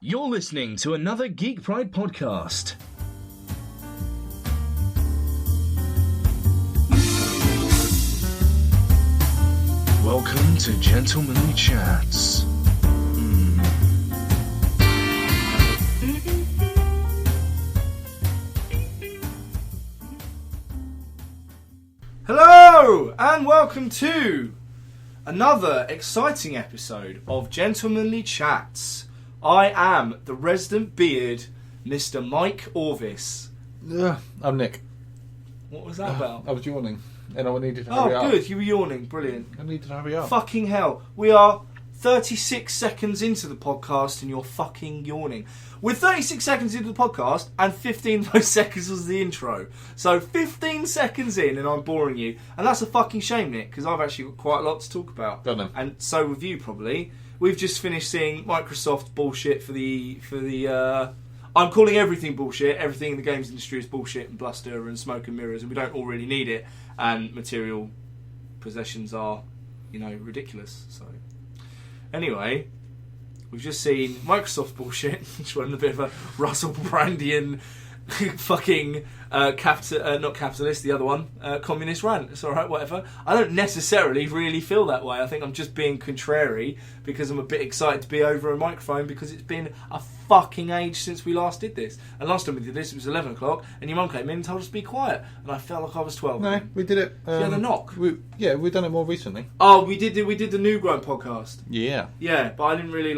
You're listening to another Geek Pride podcast. Welcome to Gentlemanly Chats. Hello and welcome to another exciting episode of Gentlemanly Chats. I am the resident beard, Mr. Mike Orvis. I'm Nick. What was that about? I was yawning and I needed to hurry up. Oh, good. You were yawning. Brilliant. I needed to hurry up. Fucking hell. We are 36 seconds into the podcast and you're fucking yawning. We're 36 seconds into the podcast and 15 of those seconds was the intro. So 15 seconds in and I'm boring you. And that's a fucking shame, Nick, because I've actually got quite a lot to talk about. Don't know. And so have you probably. We've just finished seeing Microsoft bullshit for the I'm calling everything bullshit. Everything in the games industry is bullshit and bluster and smoke and mirrors, and we don't all really need it. And material possessions are, ridiculous. So anyway, we've just seen Microsoft bullshit, which went a bit of a Russell Brandian fucking not capitalist, the other one, communist rant. It's alright, whatever. I don't necessarily really feel that way. I think I'm just being contrary because I'm a bit excited to be over a microphone because it's been a fucking age since we last did this. And last time we did this, it was 11 o'clock and your mum came in and told us to be quiet. And I felt like I was 12. No, we did it. You had a knock? We've done it more recently. Oh, we did the New Grown podcast. Yeah. Yeah, but I didn't really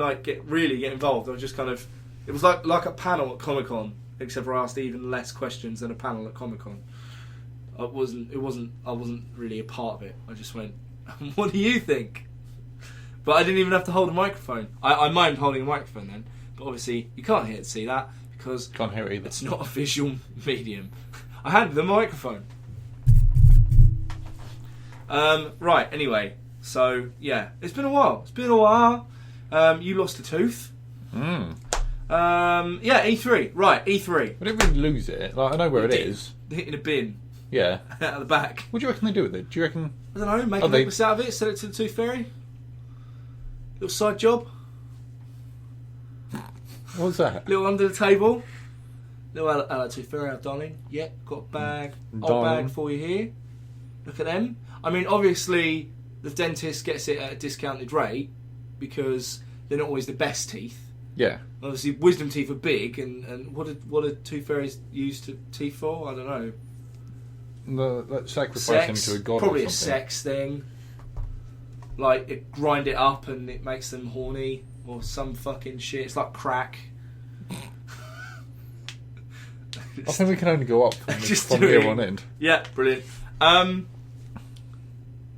get involved. I was just it was like a panel at Comic-Con. Except for I asked even less questions than a panel at Comic-Con. I wasn't really a part of it. I just went, what do you think? But I didn't even have to hold a microphone. I mind holding a microphone then, but obviously you can't hear to see that because Can't hear it either. It's not a visual medium. I had the microphone. Right, anyway, so yeah, it's been a while. You lost a tooth. Yeah, E3. Right, E3. We didn't really lose it. Like, I know where it is. In a bin. Yeah. Out of the back. What do you reckon they do with it? Do you reckon... I don't know, make a necklace out of it, sell it to the Tooth Fairy? Little side job? What's that? Little under the table? Little hello Tooth Fairy, darling. Yeah, got a bag. Old bag for you here. Look at them. I mean, obviously, the dentist gets it at a discounted rate because they're not always the best teeth. Yeah. Obviously, wisdom teeth are big, and what do Tooth Fairies use teeth for? I don't know. Let's sacrifice Sex, them to a god probably or something. a sex thing. Like, it grind it up and it makes them horny, or some fucking shit. It's like crack. I think we can only go up from here on in. Yeah, brilliant.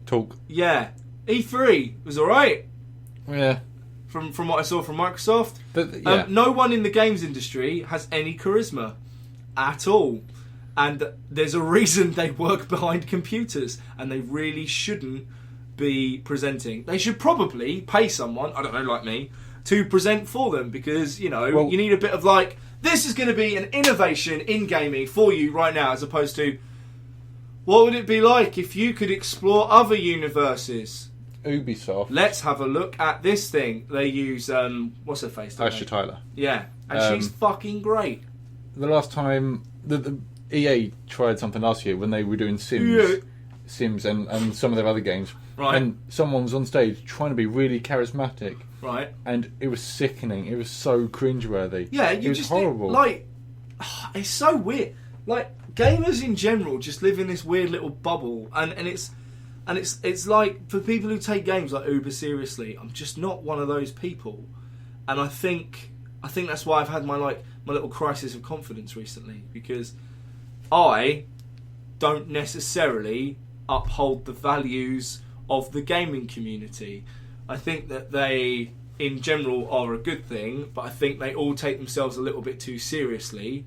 Talk. Yeah, E3 was alright. Yeah. From what I saw from Microsoft. Yeah. No one in the games industry has any charisma at all. And there's a reason they work behind computers and they really shouldn't be presenting. They should probably pay someone, I don't know, like me, to present for them because, you need a bit of this is going to be an innovation in gaming for you right now, as opposed to what would it be like if you could explore other universes? Ubisoft. Let's have a look at this thing. They use what's her face? Ashley Tyler. Yeah, and she's fucking great. The last time the EA tried something last year when they were doing Sims and some of their other games, right? And someone was on stage trying to be really charismatic, right? And it was sickening. It was so cringeworthy. Yeah, it was horrible. It's so weird. Gamers in general just live in this weird little bubble, and it's like, for people who take games like uber seriously, I'm just not one of those people, and I think that's why I've had my little crisis of confidence recently, because I don't necessarily uphold the values of the gaming community. I think that they in general are a good thing, but I think they all take themselves a little bit too seriously.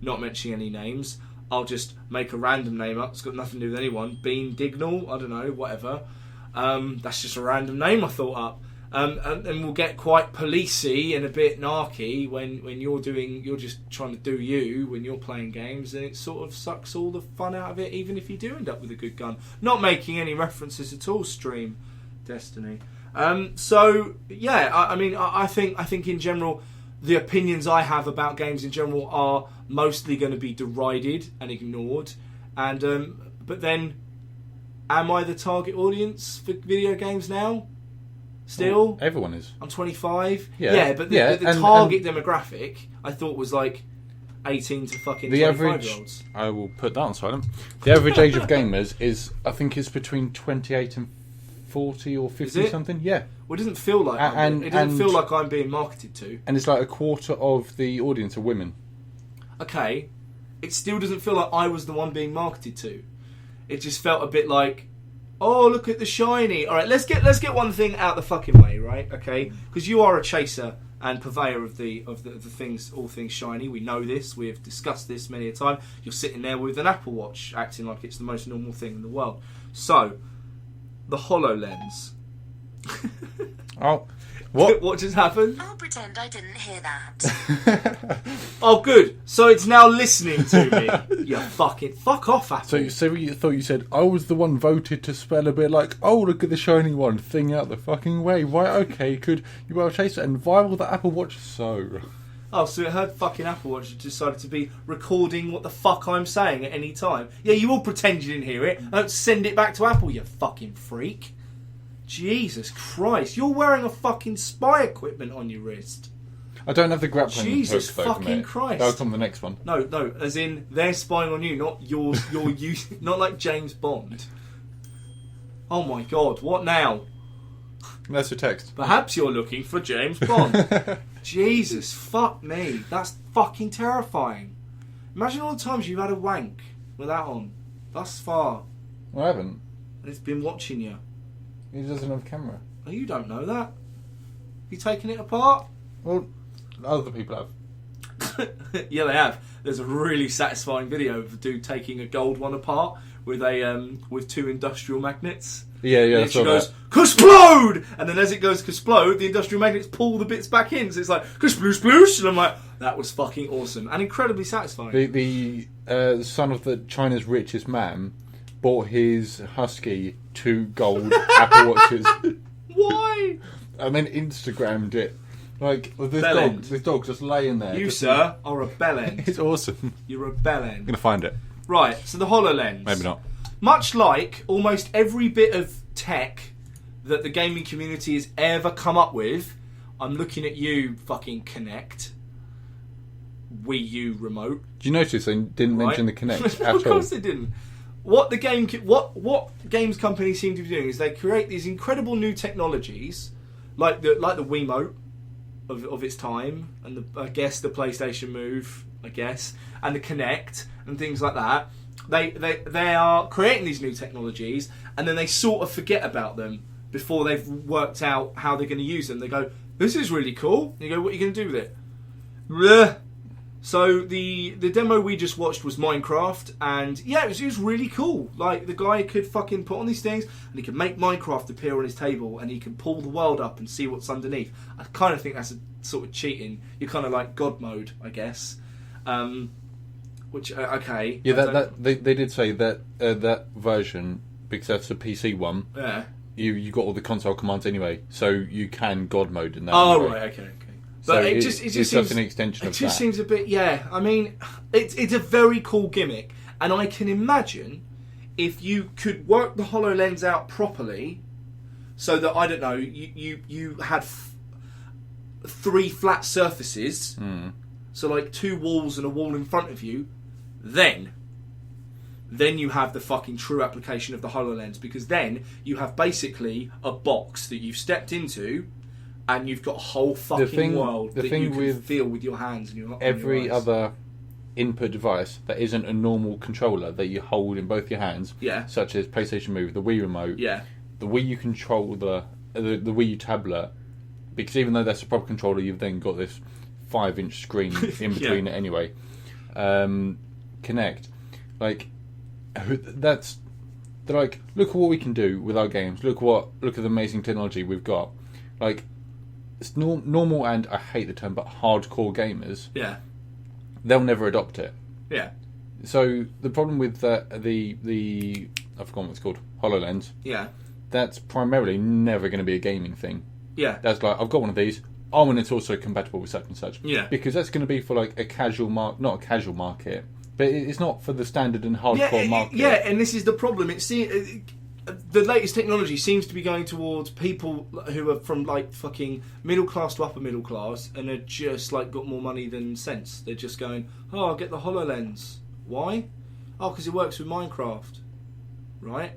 Not mentioning any names, I'll just make a random name up. It's got nothing to do with anyone. Bean Dignall, I don't know, whatever. That's just a random name I thought up. And we'll get quite policey and a bit narky when you're just trying to do you when you're playing games, and it sort of sucks all the fun out of it, even if you do end up with a good gun. Not making any references at all, stream Destiny. So yeah, I think in general, the opinions I have about games in general are mostly going to be derided and ignored. And but then, am I the target audience for video games now? Still, well, everyone is. I'm 25. Yeah, but the target demographic I thought was like 18 to fucking 25-year-olds. I will put that on silent. The average age of gamers is, I think, is between 28 and 40 or 50 something. Yeah. Well, it doesn't feel like it doesn't feel like I'm being marketed to. And it's like a quarter of the audience are women. Okay, it still doesn't feel like I was the one being marketed to. It just felt a bit like, oh, look at the shiny. All right, let's get one thing out the fucking way, right? Okay, because you are a chaser and purveyor of the things, all things shiny. We know this. We have discussed this many a time. You're sitting there with an Apple Watch, acting like it's the most normal thing in the world. So, the HoloLens. Oh, what? What just happened? I'll pretend I didn't hear that. Oh, good. So it's now listening to me. You fucking fuck off, Apple. So you thought you said I was the one voted to spell a bit like, oh, look at the shiny one thing out the fucking way. Right? Okay, could you well chase it? And why will the Apple Watch so? Oh, so it heard fucking Apple Watch decided to be recording what the fuck I'm saying at any time. Yeah, you all pretend you didn't hear it. Don't send it back to Apple, you fucking freak. Jesus Christ, you're wearing a fucking spy equipment on your wrist. I don't have the grappling Jesus hook, though, fucking Christ. That'll come the next one. No, as in they're spying on you, not your not like James Bond. Oh my God, what now? That's a text. Perhaps you're looking for James Bond. Jesus, fuck me. That's fucking terrifying. Imagine all the times you've had a wank with that on. Thus far. I haven't. And it's been watching you. He doesn't have a camera. Oh, you don't know that. You taking it apart? Well, other people have. Yeah, they have. There's a really satisfying video of a dude taking a gold one apart with a with two industrial magnets. Yeah, and I then she saw goes, that. "Kasplode!" And then as it goes kasplode, the industrial magnets pull the bits back in. So it's like, kasploosh, sploosh! And I'm like, that was fucking awesome. And incredibly satisfying. The son of the China's richest man bought his husky 2 gold Apple Watches. Why? And then Instagrammed it. Like, with this dog just laying there. You, sir, are a bellend. It's awesome. You're a bellend. I'm going to find it. Right, so the HoloLens. Maybe not. Much like almost every bit of tech that the gaming community has ever come up with, I'm looking at you, fucking Kinect. Wii U remote. Do you notice they didn't mention the Kinect at all? Of course they didn't. What games companies seem to be doing is they create these incredible new technologies, like the Wiimote of its time, and I guess the PlayStation Move, and the Kinect and things like that. They are creating these new technologies, and then they sort of forget about them before they've worked out how they're going to use them. They go, "This is really cool." And you go, "What are you going to do with it?" Bleh. So the demo we just watched was Minecraft, and yeah, it was really cool. Like, the guy could fucking put on these things, and he could make Minecraft appear on his table, and he can pull the world up and see what's underneath. I kind of think that's a sort of cheating. You're kind of like God mode, I guess. Which okay. Yeah, they did say that that version, because that's a PC one. Yeah. You got all the console commands anyway, so you can God mode in that. Oh anyway. right, okay. But so it just it's seems an extension of that. It just seems a bit, yeah. I mean, it's a very cool gimmick, and I can imagine if you could work the HoloLens out properly, so that, I don't know, you had 3 flat surfaces, so like 2 walls and a wall in front of you, then you have the fucking true application of the HoloLens, because then you have basically a box that you've stepped into. And you've got a whole fucking world that you can feel with your hands and your every other input device that isn't a normal controller that you hold in both your hands, such as PlayStation Move, the Wii Remote, the Wii U controller, the Wii U tablet, because even though that's a proper controller, you've then got this 5-inch screen in between it anyway. Kinect, like, they're like, look at what we can do with our games. Look at the amazing technology we've got. Like, it's normal, and I hate the term, but hardcore gamers. Yeah. They'll never adopt it. Yeah. So the problem with the I've forgotten what it's called, HoloLens. Yeah. That's primarily never going to be a gaming thing. Yeah. That's like, I've got one of these. oh, and it's also compatible with such and such. Yeah. Because that's going to be for like a casual not a casual market, but it's not for the standard and hardcore market. Yeah, and this is the problem. The latest technology seems to be going towards people who are from like fucking middle class to upper middle class, and are just like got more money than sense. They're just going, oh, I'll get the HoloLens. Why? Oh, because it works with Minecraft, right?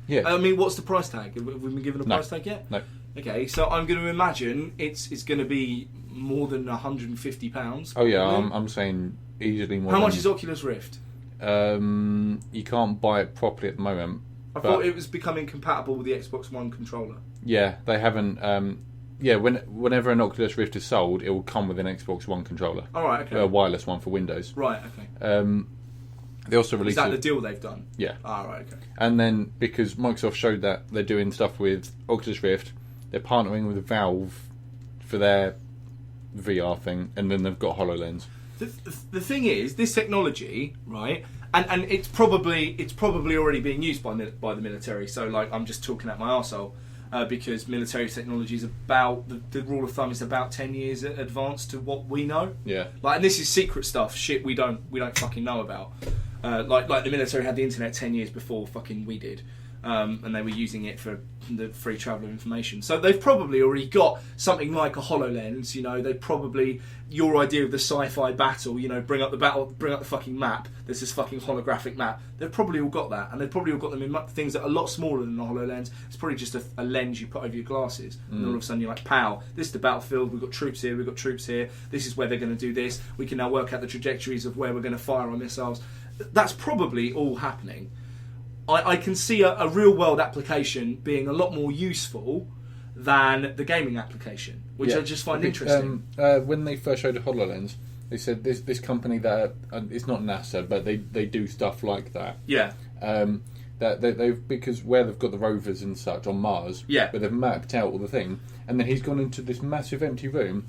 Yeah. I mean, what's the price tag? Have we been given a price tag yet? No. Okay, so I'm going to imagine it's going to be more than £150. Oh yeah, I'm saying easily more. How much is Oculus Rift? You can't buy it properly at the moment. I thought it was becoming compatible with the Xbox One controller. Yeah, they haven't. Whenever an Oculus Rift is sold, it will come with an Xbox One controller. All right, okay. A wireless one for Windows. Right, okay. They also released. Is that the deal they've done? Yeah. All right, okay. And then because Microsoft showed that they're doing stuff with Oculus Rift, they're partnering with Valve for their VR thing, and then they've got HoloLens. The thing is, this technology, right? And it's probably already being used by the military. So like, I'm just talking out my arsehole because military technology is about the rule of thumb is about 10 years advanced to what we know. Yeah. Like, and this is secret stuff. Shit, we don't fucking know about. Like the military had the internet 10 years before fucking we did. And they were using it for the free travel of information. So they've probably already got something like a HoloLens. You know, they probably, your idea of the sci-fi battle, you know, bring up the fucking map. There's this fucking holographic map. They've probably all got that, and they've probably all got them in things that are a lot smaller than the HoloLens. It's probably just a lens you put over your glasses, and all of a sudden you're like, pow, this is the battlefield. We've got troops here. We've got troops here. This is where they're going to do this. We can now work out the trajectories of where we're going to fire our missiles. That's probably all happening. I can see a real-world application being a lot more useful than the gaming application, which I just find interesting. When they first showed the HoloLens, they said this company that it's not NASA, but they do stuff like that. Yeah. That they've because where they've got the rovers and such on Mars. Yeah. But they've mapped out all the thing, and then he's gone into this massive empty room,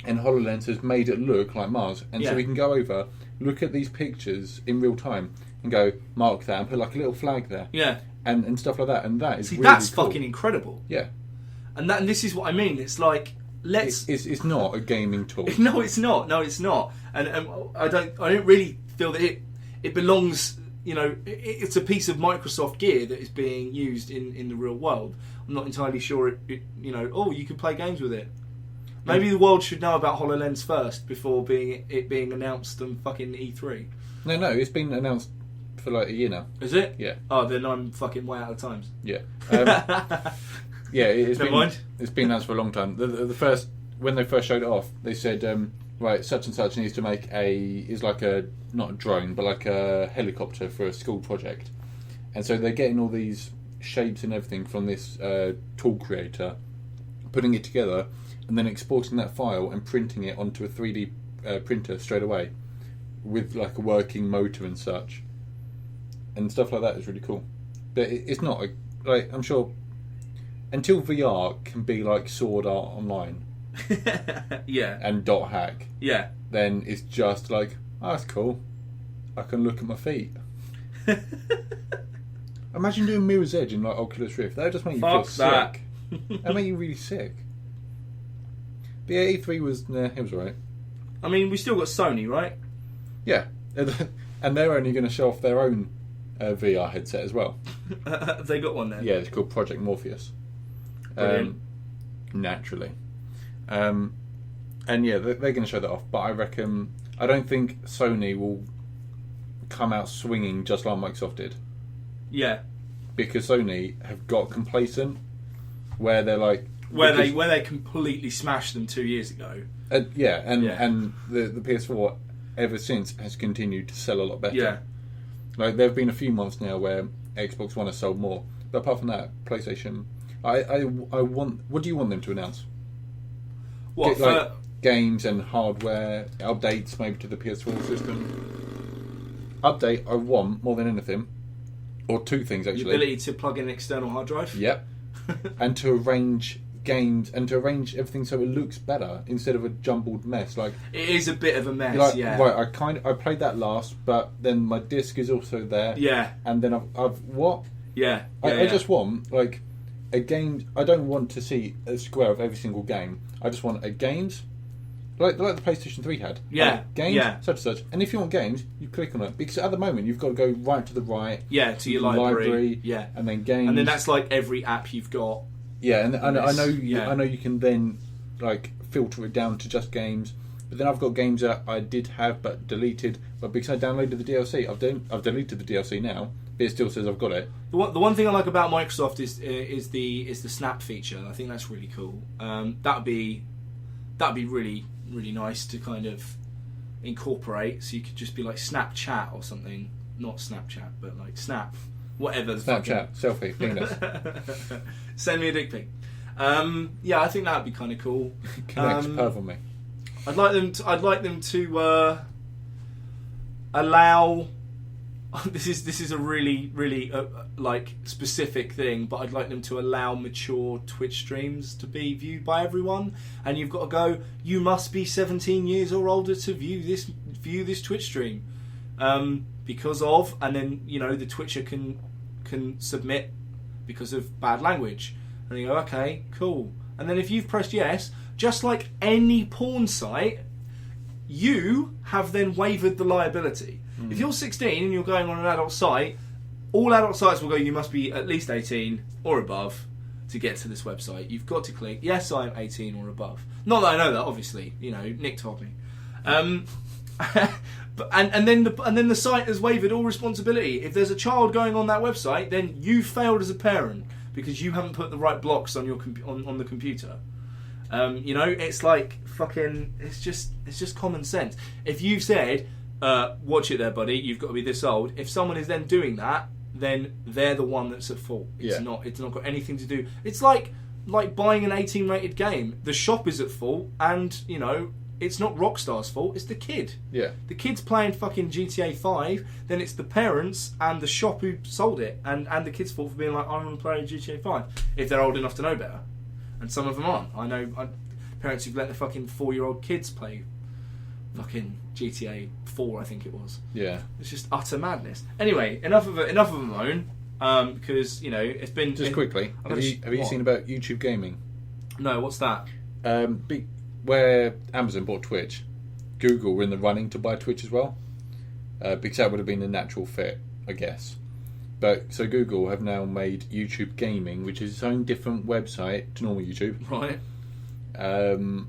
and HoloLens has made it look like Mars, and so we can go over, look at these pictures in real time, and go mark that and put like a little flag there. Yeah. And stuff like that, and that is really that's cool. fucking incredible. Yeah. And this is what I mean. It's like It's not a gaming tool. No, it's not. And I don't really feel that it belongs. You know, it's a piece of Microsoft gear that is being used in the real world. I'm not entirely sure you can play games with it. Maybe the world should know about HoloLens first before it being announced on fucking E3. No, it's been announced for like a year now. Is it? Yeah. Oh, then I'm fucking way out of times. Yeah. Yeah, it's been announced for a long time. When they first showed it off, they said, right, such and such needs to make not a drone, but like a helicopter for a school project. And so they're getting all these shapes and everything from this tool creator, putting it together, and then exporting that file and printing it onto a 3D printer straight away, with like a working motor and such, and stuff like that is really cool. But it's not I'm sure until VR can be like Sword Art Online, yeah, and dot hack, yeah, then it's just like, oh, that's cool. I can look at my feet. Imagine doing Mirror's Edge in like Oculus Rift. That would just make you feel sick. That make you really sick. But yeah, E3 was it was alright. I mean, we still got Sony, right? Yeah, and they're only going to show off their own VR headset as well. Have they got one then? Yeah, it's called Project Morpheus. Naturally. And yeah, they're going to show that off, but I don't think Sony will come out swinging just like Microsoft did. Yeah. Because Sony have got complacent, where they're like... Where they completely smashed them 2 years ago. And the PS4 ever since has continued to sell a lot better. Yeah. Like, there have been a few months now where Xbox One has sold more. But apart from that, PlayStation... I want... What do you want them to announce? What, games and hardware, updates maybe to the PS4 system. Update I want more than anything. Or two things, actually. The ability to plug in an external hard drive? Yep. And to arrange games and to arrange everything so it looks better instead of a jumbled mess. Like, it is a bit of a mess. Like, yeah. Right, I played that last, but then my disc is also there. Yeah. And then I've what? Yeah. I just want a game. I don't want to see a square of every single game. I just want a games. Like the PlayStation 3 had. Games, such and such. And if you want games, you click on it. Because at the moment, you've got to go right to the right. Yeah, to your library. Yeah. And then games. And then that's like every app you've got. Yeah, and I know you can then like filter it down to just games. But then I've got games that I did have but deleted. But because I downloaded the DLC, I've deleted the DLC now. But it still says I've got it. The one thing I like about Microsoft is the Snap feature. I think that's really cool. That'd be really nice to kind of incorporate, so you could just be like Snapchat or something, not Snapchat, but like Snap, whatever. Snapchat, selfie, penis. Send me a dick pic. Yeah, I think that'd be kind of cool. Connect perv on me. I'd like them to allow. This is a really like specific thing, but I'd like them to allow mature Twitch streams to be viewed by everyone. And you've got to go. You must be 17 years or older to view this Twitch stream, because of. And then the Twitcher can submit because of bad language. And you go, okay, cool. And then if you've pressed yes, just like any porn site, you have then waived the liability. If you're 16 and you're going on an adult site, all adult sites will go, you must be at least 18 or above to get to this website. You've got to click, yes, I am 18 or above. Not that I know that, obviously. Nick told me. But and then the site has waived all responsibility. If there's a child going on that website, then you failed as a parent because you haven't put the right blocks on your on the computer. It's like fucking. It's just common sense. If you've said, watch it there, buddy, you've got to be this old. If someone is then doing that, then they're the one that's at fault. It's not got anything to do. It's like buying an 18 rated game. The shop is at fault, and it's not Rockstar's fault, it's the kid. Yeah. The kid's playing fucking GTA 5, then it's the parents and the shop who sold it, and the kid's fault for being like, I want to play GTA 5, if they're old enough to know better. And some of them aren't. I know parents who've let their fucking 4-year-old kids play fucking GTA 4, I think it was. Yeah. It's just utter madness. Anyway, enough of a moan, because, it's been... Just quickly, have you seen about YouTube gaming? No, what's that? Where Amazon bought Twitch, Google were in the running to buy Twitch as well, because that would have been the natural fit, I guess. But so Google have now made YouTube Gaming, which is its own different website to normal YouTube. Right. And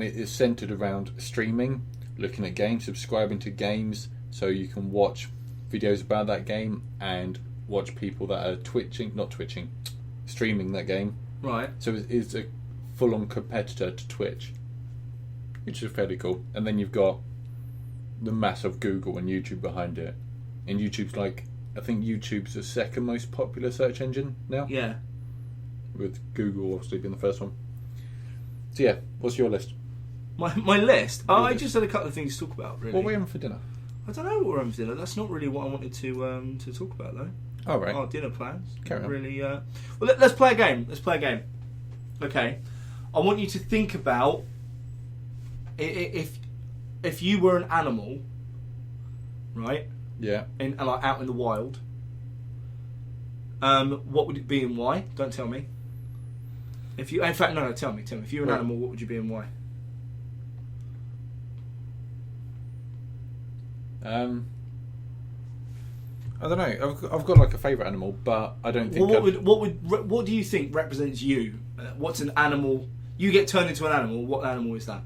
it is centered around streaming, looking at games, subscribing to games, so you can watch videos about that game and watch people that are streaming that game. Right. So it's a full-on competitor to Twitch, which is fairly cool. And then you've got the mass of Google and YouTube behind it. And YouTube's I think YouTube's the second most popular search engine now. Yeah. With Google obviously being the first one. So yeah, what's your list? My list? I just had a couple of things to talk about, really. What were we having for dinner? I don't know what we're having for dinner. That's not really what I wanted to talk about, though. Oh, right. Our dinner plans. Carry on. Really, well, let's play a game. Okay. I want you to think about if you were an animal, right? Yeah. Out in the wild. What would it be and why? Don't tell me. Tell me. If you were an animal, what would you be and why? I don't know. I've got a favourite animal, but I don't think. What do you think represents you? What's an animal? You get turned into an animal. What animal is that?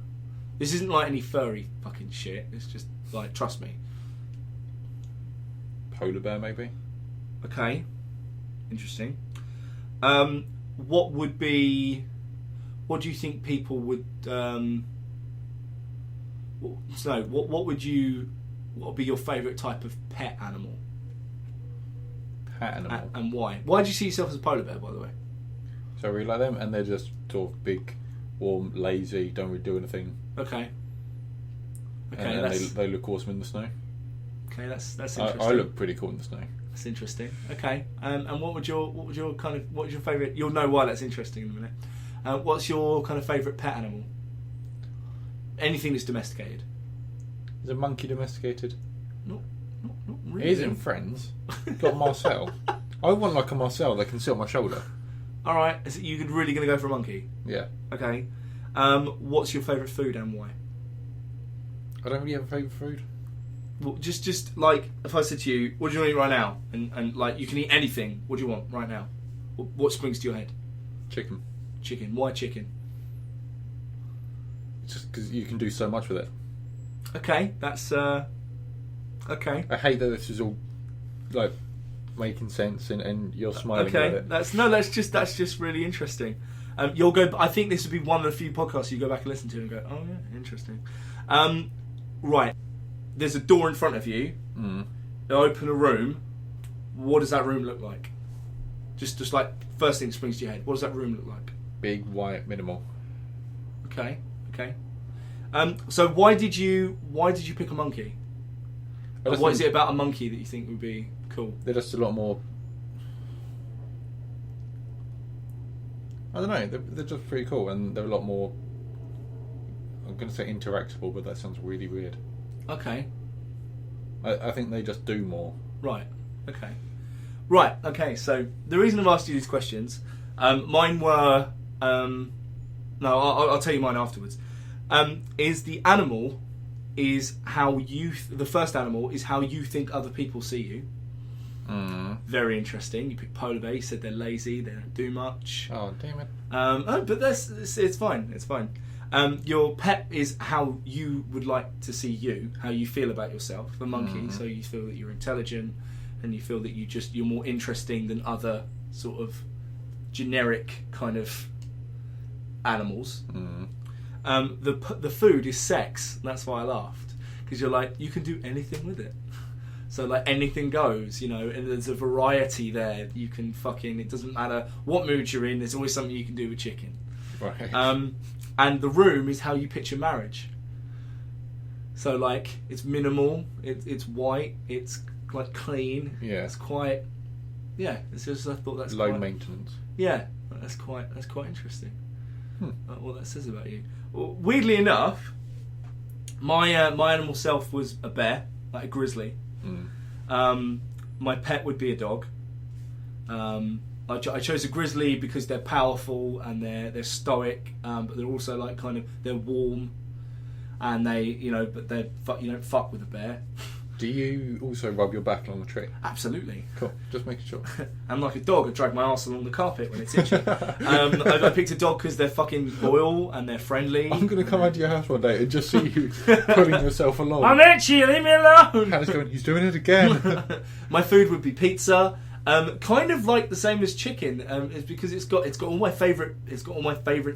This isn't like any furry fucking shit. It's just trust me. Polar bear, maybe. Okay, interesting. What would be? What do you think people would? What would you? What would be your favourite type of pet animal? Pet animal. And why? Why do you see yourself as a polar bear, by the way? So I really like them, and they're just sort of big, warm, lazy, don't really do anything. Okay. And they look awesome in the snow. Okay, that's interesting. I look pretty cool in the snow. That's interesting. Okay, and what would your favourite? You'll know why that's interesting in a minute. What's your kind of favourite pet animal? Anything that's domesticated. Is a monkey domesticated? Not really. He is in Friends. Got Marcel. I want a Marcel that can sit on my shoulder. All right. You're really going to go for a monkey? Yeah. Okay. What's your favourite food and why? I don't really have a favourite food. Well, just like if I said to you, "What do you want to eat right now?" and like you can eat anything. What do you want right now? What springs to your head? Chicken. Chicken. Why chicken? Just because you can do so much with it. Okay, that's okay. I hate that this is all like making sense and you're smiling okay, at it. that's just really interesting. You'll go. I think this would be one of the few podcasts you go back and listen to and go, "Oh yeah, interesting." Right. There's a door in front of you. You open a room. What does that room look like? Just like first thing that springs to your head. What does that room look like? Big, white, minimal. Okay. So why did you pick a monkey? What is it about a monkey that you think would be cool? They're just a lot more. I don't know. They're just pretty cool, and they're a lot more. I'm going to say interactable, but that sounds really weird. Okay. I think they just do more. Right. Okay. So the reason I've asked you these questions, mine were. No, I'll tell you mine afterwards. Is the animal is how you. The first animal is how you think other people see you. Very interesting. You picked polar bear. You said they're lazy. They don't do much. Oh damn it! But it's fine. It's fine. Your pet is how you would like to see you, how you feel about yourself. The monkey, so you feel that you're intelligent, and you feel that you're more interesting than other sort of generic kind of animals. The food is sex. That's why I laughed, because you're like you can do anything with it. So like anything goes, and there's a variety there. You can it doesn't matter what mood you're in. There's always something you can do with chicken. Right. And the room is how you picture marriage. So like it's minimal, it's white, it's like clean. Yeah. It's quite. Yeah. It's just I thought that's low maintenance. Yeah, that's quite interesting. What that says about you. Well, weirdly enough, my animal self was a bear, like a grizzly. My pet would be a dog. I chose a grizzly because they're powerful and they're stoic, but they're also like they're warm, and but you don't fuck with a bear. Do you also rub your back along the tree? Absolutely. Cool. Just making sure. And like a dog, I drag my arse along the carpet when it's itchy. I picked a dog because they're fucking loyal and they're friendly. I'm going to come into your house one day and just see you pulling yourself along. I'm itchy, leave me alone! Hannah's going, he's doing it again. My food would be pizza. Kind of like the same as chicken. It's because it's got all my favourite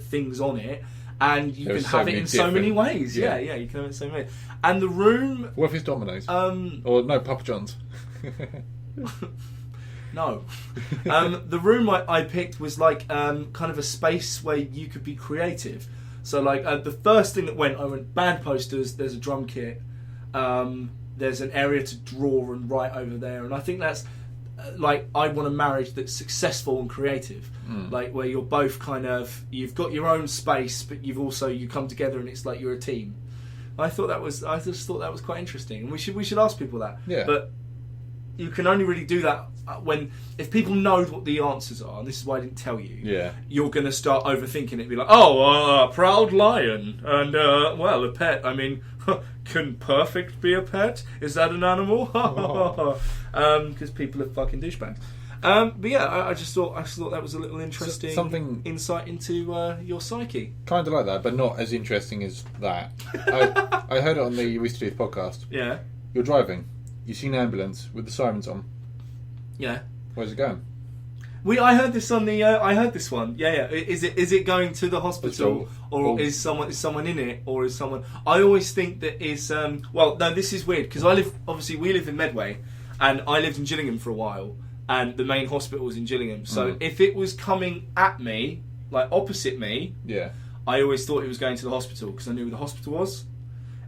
things on it. And you can have it in so many ways. Yeah, you can have it in so many ways. And the room... What if it's Domino's? Or no, Papa John's. No. The room I picked was like kind of a space where you could be creative. So like the first thing that I went band posters, there's a drum kit, there's an area to draw and write over there. And I think that's... like I want a marriage that's successful and creative, like where you're both you've got your own space, but you come together and it's like you're a team. I just thought that was quite interesting, and we should ask people that. Yeah. But you can only really do that if people know what the answers are, and this is why I didn't tell you. Yeah. You're going to start overthinking it. Be like, a proud lion, and a pet. I mean, can perfect be a pet? Is that an animal? Because people are fucking douchebags. But yeah, I just thought that was a little interesting insight into your psyche. Kind of like that, but not as interesting as that. I heard it on the Rooster Teeth podcast. Yeah. You're driving. You see an ambulance with the sirens on. Yeah. Where's it going? I heard this on the. I heard this one. Yeah. Is it going to the hospital, or is someone in it, or is someone? I always think that is. Well, no, this is weird because we live in Medway, and I lived in Gillingham for a while, and the main hospital was in Gillingham. So if it was coming at me, like opposite me, yeah, I always thought it was going to the hospital because I knew where the hospital was.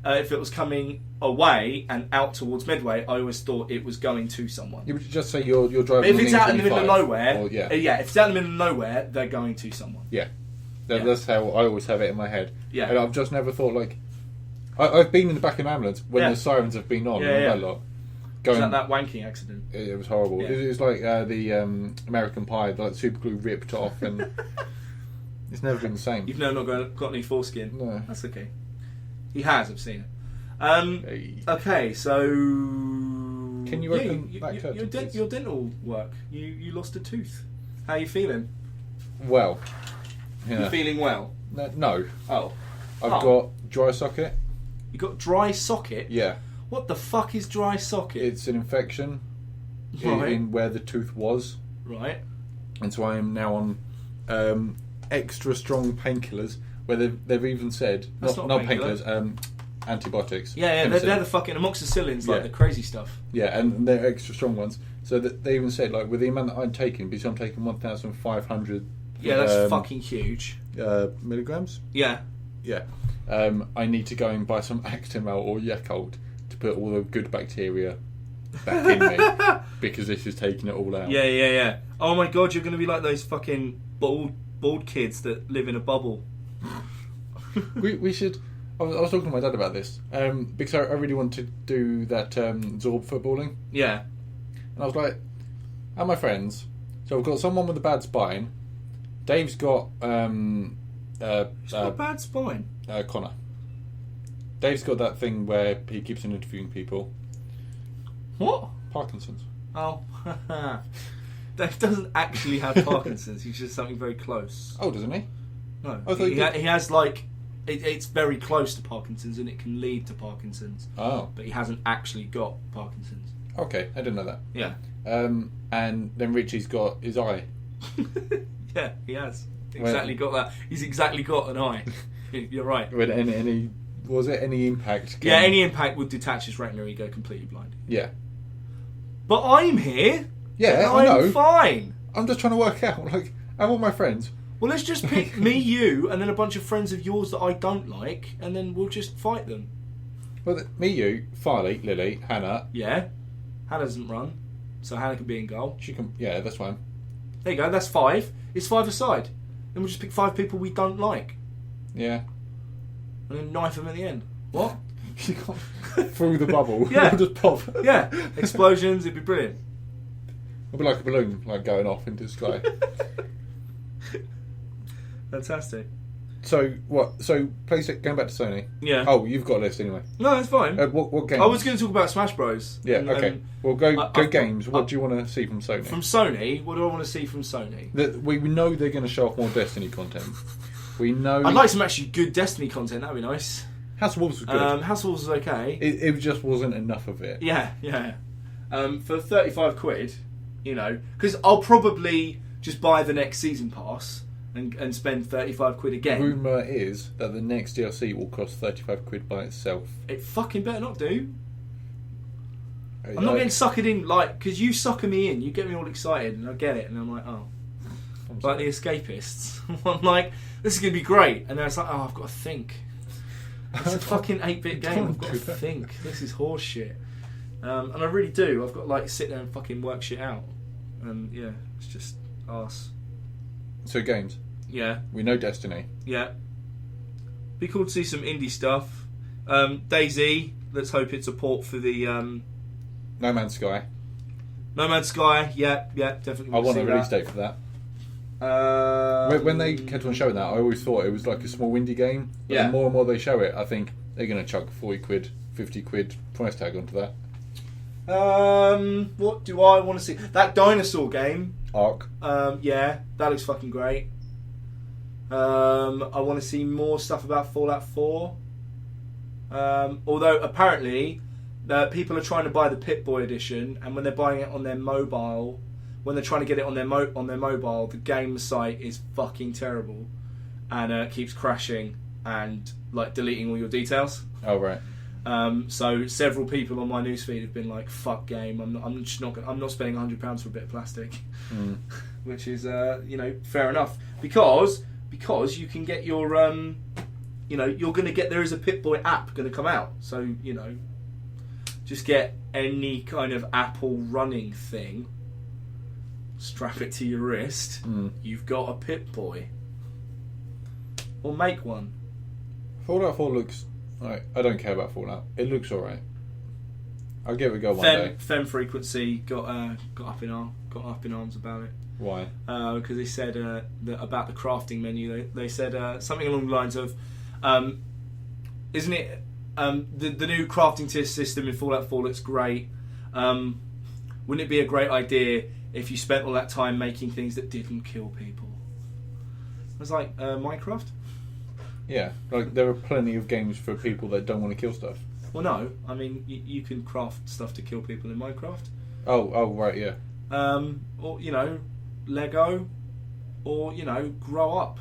If it was coming away and out towards Medway, I always thought it was going to someone. You would just say you're driving. If it's out in the middle of nowhere, if it's out in the middle of nowhere, they're going to someone. Yeah, that's how I always have it in my head. Yeah, and I've just never thought like I've been in the back of an ambulance when the sirens have been on and all that lot. Was that wanking accident? It was horrible. Yeah. It was like the American Pie, like super glue ripped off, and it's never been the same. You've never got any foreskin? No. That's okay. He has, I've seen it. Okay, so... Can you open that curtain, your dental work. You lost a tooth. How are you feeling? Well. Yeah. You feeling well? No. Oh. I've got dry socket. You got dry socket? Yeah. What the fuck is dry socket? It's an infection in where the tooth was. Right. And so I am now on extra strong painkillers, where they've even said... That's not painkillers, antibiotics. Yeah, they're the fucking amoxicillins, like the crazy stuff. Yeah, and they're extra strong ones. So that they even said, like, with the amount that I'm taking, because I'm taking 1,500... Yeah, that's fucking huge. Milligrams? Yeah. Yeah. I need to go and buy some Actimel or Yakult to put all the good bacteria back in me, because this is taking it all out. Yeah. Oh my god, you're going to be like those fucking bald kids that live in a bubble. we should... I was talking to my dad about this, because I really want to do that Zorb footballing. Yeah. And I was like, and my friends, so I've got someone with a bad spine. Dave's got... He's got a bad spine. Connor. Dave's got that thing where he keeps on interviewing people. What? Parkinson's. Oh. Dave doesn't actually have Parkinson's. He's just something very close. Oh, doesn't he? No. He has, like... It's very close to Parkinson's, and it can lead to Parkinson's. Oh. But he hasn't actually got Parkinson's. Okay, I didn't know that. Yeah. And then Richie's got his eye. Yeah, he has. Got that. He's exactly got an eye. You're right. When any impact? Yeah, any impact would detach his retina and he'd go completely blind. Yeah. But I'm here. Yeah, I know. I'm fine. I'm just trying to work out, like, I want my friends. Well, let's just pick me, you, and then a bunch of friends of yours that I don't like, and then we'll just fight them. Well, me, you, Farley, Lily, Hannah. Yeah. Hannah doesn't run, so Hannah can be in goal. She can. Yeah, that's fine. There you go. That's 5. It's 5 aside. Then we'll just pick 5 people we don't like. Yeah. And then knife them at the end. What? You got through the bubble. Yeah. Just pop. Yeah. Explosions. It'd be brilliant. It'd be like a balloon, like going off into the sky. Fantastic. So what? So PlayStation. Going back to Sony. Yeah. Oh, you've got a list anyway. No, that's fine. What games? I was going to talk about Smash Bros. Yeah. Okay. Well, go games. What do you want to see from Sony? From Sony, what do I want to see from Sony? We know they're going to show off more Destiny content. We know. I'd like some actually good Destiny content. That'd be nice. House of Wolves was good. House of Wolves was okay. It just wasn't enough of it. Yeah. For £35, you know, because I'll probably just buy the next season pass. And spend £35 again. Rumour is that the next DLC will cost £35 by itself. It fucking better not do. I'm not getting suckered in, like, because you sucker me in, you get me all excited, and I get it, and I'm like, oh. Like the Escapists. I'm like, this is going to be great. And then it's like, oh, I've got to think. It's a fucking 8-bit game, I've got to think. This is horse shit. And I really do. I've got to, like, sit there and fucking work shit out. And, yeah, it's just arse. So, games. Yeah. We know Destiny. Yeah. Be cool to see some indie stuff. DayZ, let's hope it's a port for the... No Man's Sky. No Man's Sky, yeah, definitely. I want a release date for that. When they kept on showing that, I always thought it was like a small indie game. But the more and more they show it, I think they're going to chuck £40, £50 price tag onto that. What do I want to see? That dinosaur game. Ark. Yeah, that looks fucking great. I want to see more stuff about Fallout 4. Although apparently people are trying to buy the Pip-Boy edition, and when they're buying it on their mobile, when they're trying to get it on their mobile, the game site is fucking terrible, and keeps crashing and like deleting all your details. Oh right. So several people on my newsfeed have been like, "Fuck game! I'm not spending £100 for a bit of plastic," which is fair enough because you can get your you're going to get, there is a Pip-Boy app going to come out, so just get any kind of Apple running thing, strap it to your wrist, you've got a Pip-Boy, or make one. Fallout 4 looks... I don't care about Fallout. It looks alright. I'll give it a go one day. Fem Frequency got up in arms about it. Why? Because they said about the crafting menu. They said something along the lines of, isn't it the new crafting tier system in Fallout 4 looks great. Wouldn't it be a great idea if you spent all that time making things that didn't kill people? I was like, Minecraft? Yeah, like there are plenty of games for people that don't want to kill stuff. Well, no. I mean, you can craft stuff to kill people in Minecraft. Oh, right, yeah. Or, Lego. Or, grow up.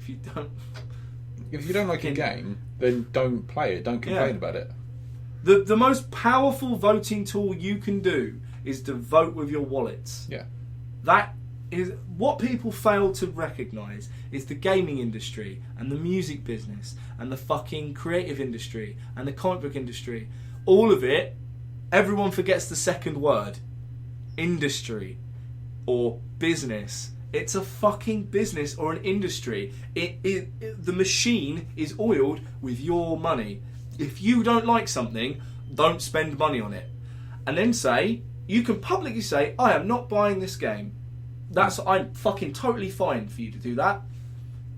If you don't like a game, then don't play it. Don't complain about it. The most powerful voting tool you can do is to vote with your wallets. Yeah. That is what people fail to recognise is the gaming industry and the music business and the fucking creative industry and the comic book industry. All of it, everyone forgets the second word. Industry or business. It's a fucking business or an industry. The machine is oiled with your money. If you don't like something, don't spend money on it. And then you can publicly say, I am not buying this game. I'm fucking totally fine for you to do that.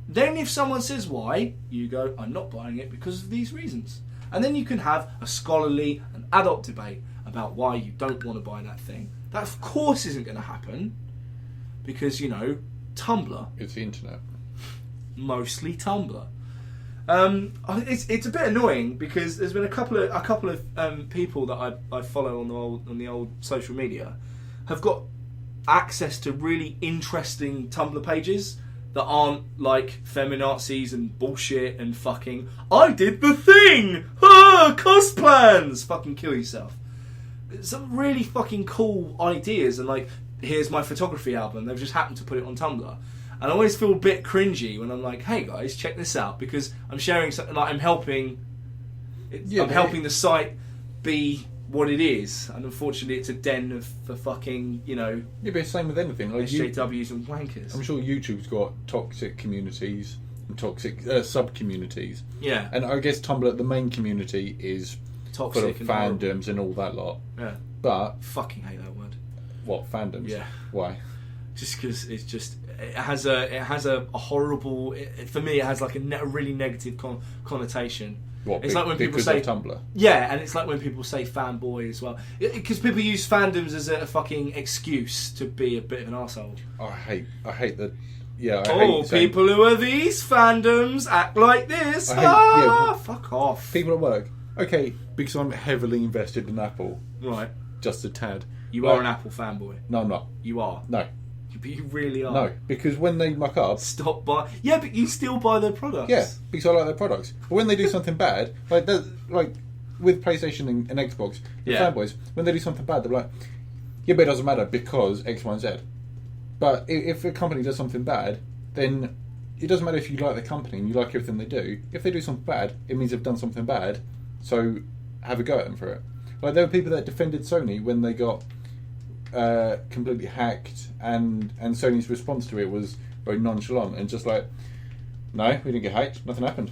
Then if someone says why, you go, I'm not buying it because of these reasons. And then you can have a scholarly and adult debate about why you don't want to buy that thing. That of course isn't going to happen because, Tumblr. It's the internet. Mostly Tumblr. It's a bit annoying because there's been a couple of people that I follow on the old social media have got access to really interesting Tumblr pages that aren't like feminazis and bullshit and fucking I did the thing! Cost plans! Fucking kill yourself. Some really fucking cool ideas and like, here's my photography album. They've just happened to put it on Tumblr. And I always feel a bit cringy when I'm like, hey guys, check this out, because I'm sharing something like I'm helping the site be what it is, and unfortunately it's a den for fucking, Yeah, but it's the same with anything. Like SJWs and wankers. I'm sure YouTube's got toxic communities and toxic sub-communities. Yeah. And I guess Tumblr, the main community, is toxic full of fandoms and all that lot. Yeah. But... fucking hate that word. What, fandoms? Yeah. Why? Just because it has a horrible... for me, it has like a really negative connotation. What, it's like when people say Tumblr? Yeah, and it's like when people say fanboy as well, because people use fandoms as a fucking excuse to be a bit of an arsehole. I hate that. Yeah. People who are these fandoms act like this. Fuck off. People at work. Okay, because I'm heavily invested in Apple. Right. Just a tad. You are an Apple fanboy. No, I'm not. You are. No. But you really are. No, because when they muck up... Stop buying... Yeah, but you still buy their products. Yeah, because I like their products. But when they do something bad, like with PlayStation and Xbox, the fanboys, when they do something bad, they're like, yeah, but it doesn't matter because X, Y, and Z. But if a company does something bad, then it doesn't matter if you like the company and you like everything they do. If they do something bad, it means they've done something bad, so have a go at them for it. Like, there were people that defended Sony when they got... completely hacked, and Sony's response to it was very nonchalant and just like, no, we didn't get hacked, nothing happened.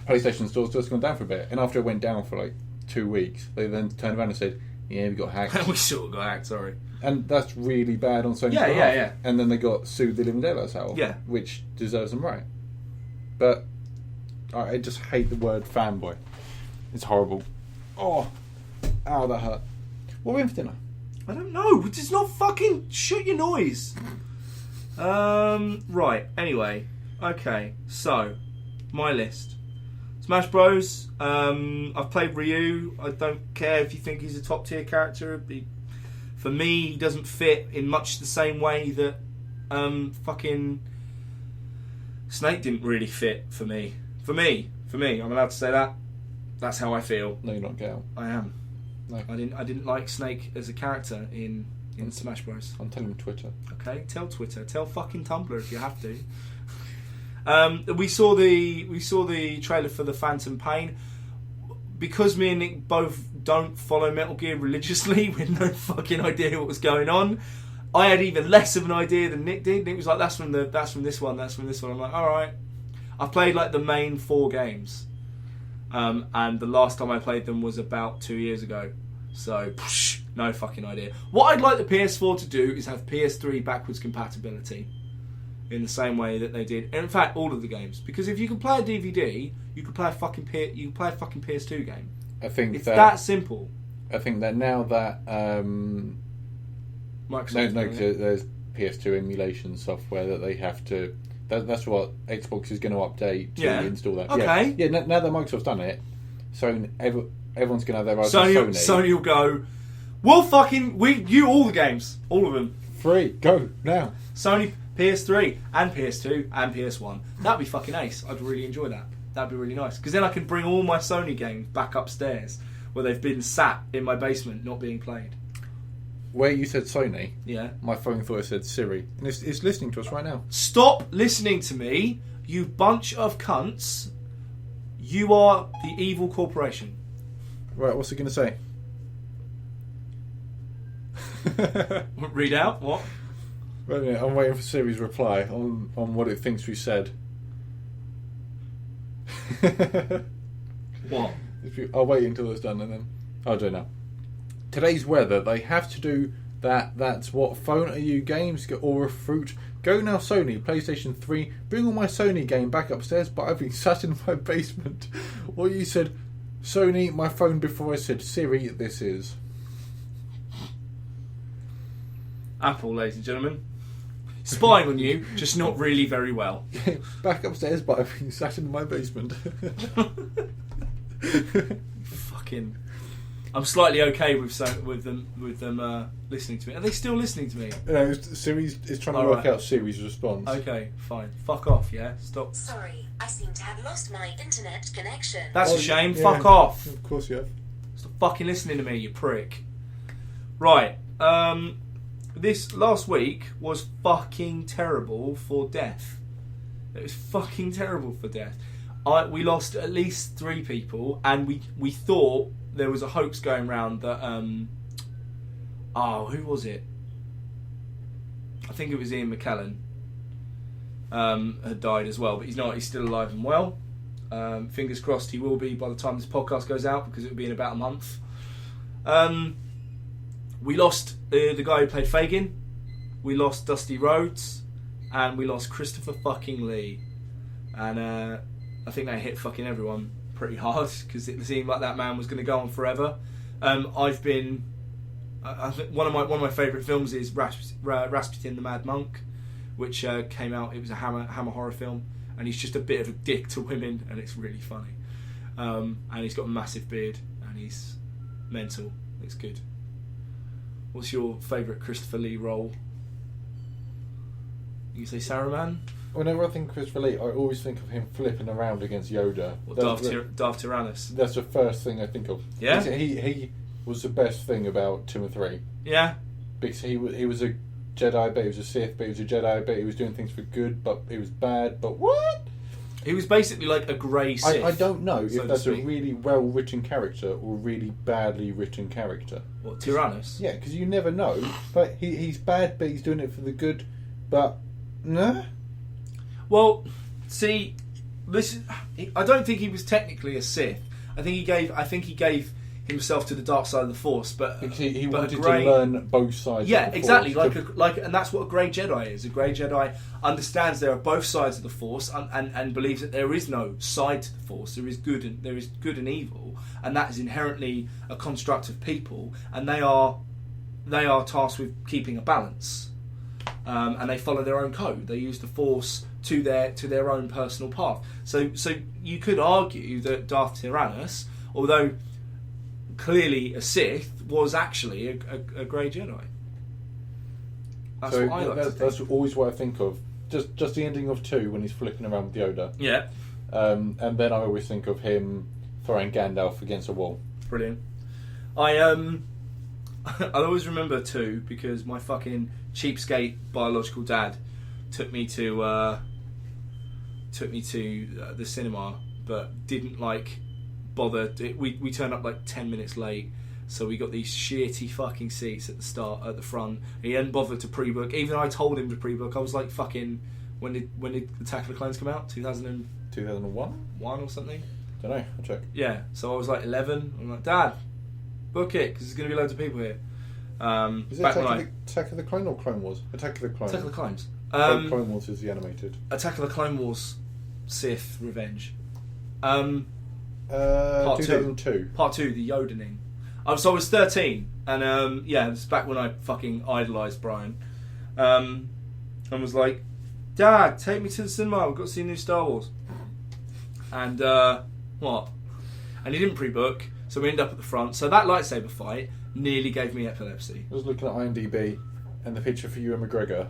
PlayStation Store's just gone down for a bit, and after it went down for like 2 weeks, they then turned around and said, yeah, we got hacked. We sort of got hacked, sorry. And that's really bad on Sony's behalf. Yeah. And then they got sued the living daylights out of, which deserves them right. But I just hate the word fanboy. It's horrible. Oh, ow, that hurt. What are we having for dinner? I don't know. It's not fucking... Shut your noise. Right. Anyway. Okay. So, my list. Smash Bros. I've played Ryu. I don't care if you think he's a top tier character. For me, he doesn't fit in much the same way that fucking Snake didn't really fit for me. For me. I'm allowed to say that. That's how I feel. No, you're not, Gail. I am. No. I didn't like Snake as a character in Smash Bros. I'm telling Twitter. Okay, tell Twitter. Tell fucking Tumblr if you have to. We saw the trailer for the Phantom Pain. Because me and Nick both don't follow Metal Gear religiously, with no fucking idea what was going on, I had even less of an idea than Nick did. Nick was like, that's from this one. I'm like, all right. I've played like the main 4 games. and the last time I played them was about 2 years ago. So, no fucking idea. What I'd like the PS4 to do is have PS3 backwards compatibility in the same way that they did. And in fact, all of the games, because if you can play a DVD, you can play a fucking PS2 game. I think it's that simple. I think that now that Microsoft, there's PS2 emulation software that they have to. That's what Xbox is going to update to install that. Okay. Yeah. Now that Microsoft's done it, so everyone's going to have their eyes on Sony. Sony will go, you all the games, all of them. Free, go now. Sony PS3 and PS2 and PS1. That'd be fucking ace. I'd really enjoy that. That'd be really nice because then I can bring all my Sony games back upstairs where they've been sat in my basement not being played. Where you said Sony, yeah, my phone thought it said Siri, and it's listening to us right now. Stop listening to me, you bunch of cunts. You are the evil corporation. Right, what's it going to say? Read out, what? Wait a minute, I'm waiting for Siri's reply on what it thinks we said. What? I'll wait until it's done and then I'll do it now. Today's weather, they have to do that. That's what phone are you games or a fruit. Go now, Sony, PlayStation 3. Bring all my Sony game back upstairs, but I've been sat in my basement. What you said, Sony, my phone, before I said Siri, this is Apple, ladies and gentlemen. Spying on you, just not really very well. Back upstairs, but I've been sat in my basement. Fucking. I'm slightly okay with them listening to me. Are they still listening to me? No, Siri is trying to work out Siri's response. Okay, fine. Fuck off, yeah? Stop. Sorry, I seem to have lost my internet connection. That's a shame. Yeah. Fuck off. Of course you have. Stop fucking listening to me, you prick. Right. This last week was fucking terrible for death. It was fucking terrible for death. We lost at least 3 people, and we thought there was a hoax going around that who was it? I think it was Ian McKellen had died as well, but he's not. He's still alive and well. Fingers crossed he will be by the time this podcast goes out, because it will be in about a month. We lost the guy who played Fagin. We lost Dusty Rhodes, and we lost Christopher fucking Lee. And I think they hit fucking everyone pretty hard, because it seemed like that man was going to go on forever. I think one of my favourite films is Rasputin the Mad Monk, which came out. It was a Hammer horror film, and he's just a bit of a dick to women, and it's really funny. And he's got a massive beard, and he's mental. It's good. What's your favourite Christopher Lee role? You say Saruman? Whenever I think Christopher Lee, I always think of him flipping around against Yoda. Darth Tyrannus. That's the first thing I think of. Yeah? He was the best thing about 2 and 3. Yeah? Because he was a Jedi, but he was a Sith, but he was a Jedi, but he was doing things for good, but he was bad, but what? He was basically like a grey Sith. I don't know if that's a really well-written character or a really badly written character. What, Tyrannus? Yeah, because you never know. But he's bad, but he's doing it for the good, but... Nah. Well, see, I don't think he was technically a Sith. I think he gave himself to the dark side of the Force, but he wanted to learn both sides. Yeah, of the exactly. Force. And that's what a grey Jedi is. A grey Jedi understands there are both sides of the Force, and believes that there is no side to the Force. There is good and evil, and that is inherently a construct of people, and they are tasked with keeping a balance. And they follow their own code. They use the Force to their own personal path. So you could argue that Darth Tyrannus, although clearly a Sith, was actually a grey Jedi. That's what I like to think. That's always what I think of. Just the ending of 2 when he's flipping around with Yoda. Yeah. And then I always think of him throwing Gandalf against a wall. Brilliant. I'll always remember 2 because my fucking cheapskate biological dad took me to the cinema, but didn't bother. We turned up 10 minutes late, so we got these shitty fucking seats at the front. He hadn't bothered to pre-book. Even I told him to pre-book. I was fucking when did Attack of the Clones come out? 2001 or something. Don't know. I'll check. Yeah, so I was like 11. I'm like, Dad, book it because there's going to be loads of people here. Is it Attack of the Clone or Clone Wars? Attack of the Clone. Attack of the Clones. Clone Wars is the animated. Attack of the Clone Wars, Sith Revenge. Part 2002. Part 2, the Yodening. So I was 13, and yeah, this is back when I fucking idolised Brian. And was like, Dad, take me to the cinema. We've got to see new Star Wars. And what? And he didn't pre-book, so we ended up at the front. So that lightsaber fight nearly gave me epilepsy. I was looking at IMDb and the picture for Ewan McGregor.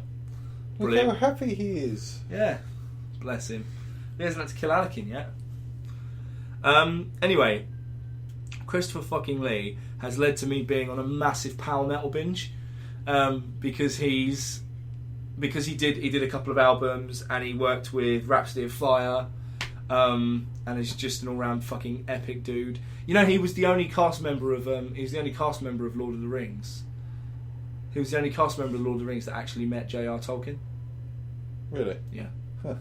Brilliant. Look how happy he is. Yeah, bless him. He hasn't had to kill Anakin yet. Anyway, Christopher fucking Lee has led to me being on a massive power metal binge because he did a couple of albums and he worked with Rhapsody of Fire and is just an all-round fucking epic dude. You know, he was the only cast member of Lord of the Rings. He was the only cast member of Lord of the Rings that actually met J.R. Tolkien. Really? Yeah. Huh.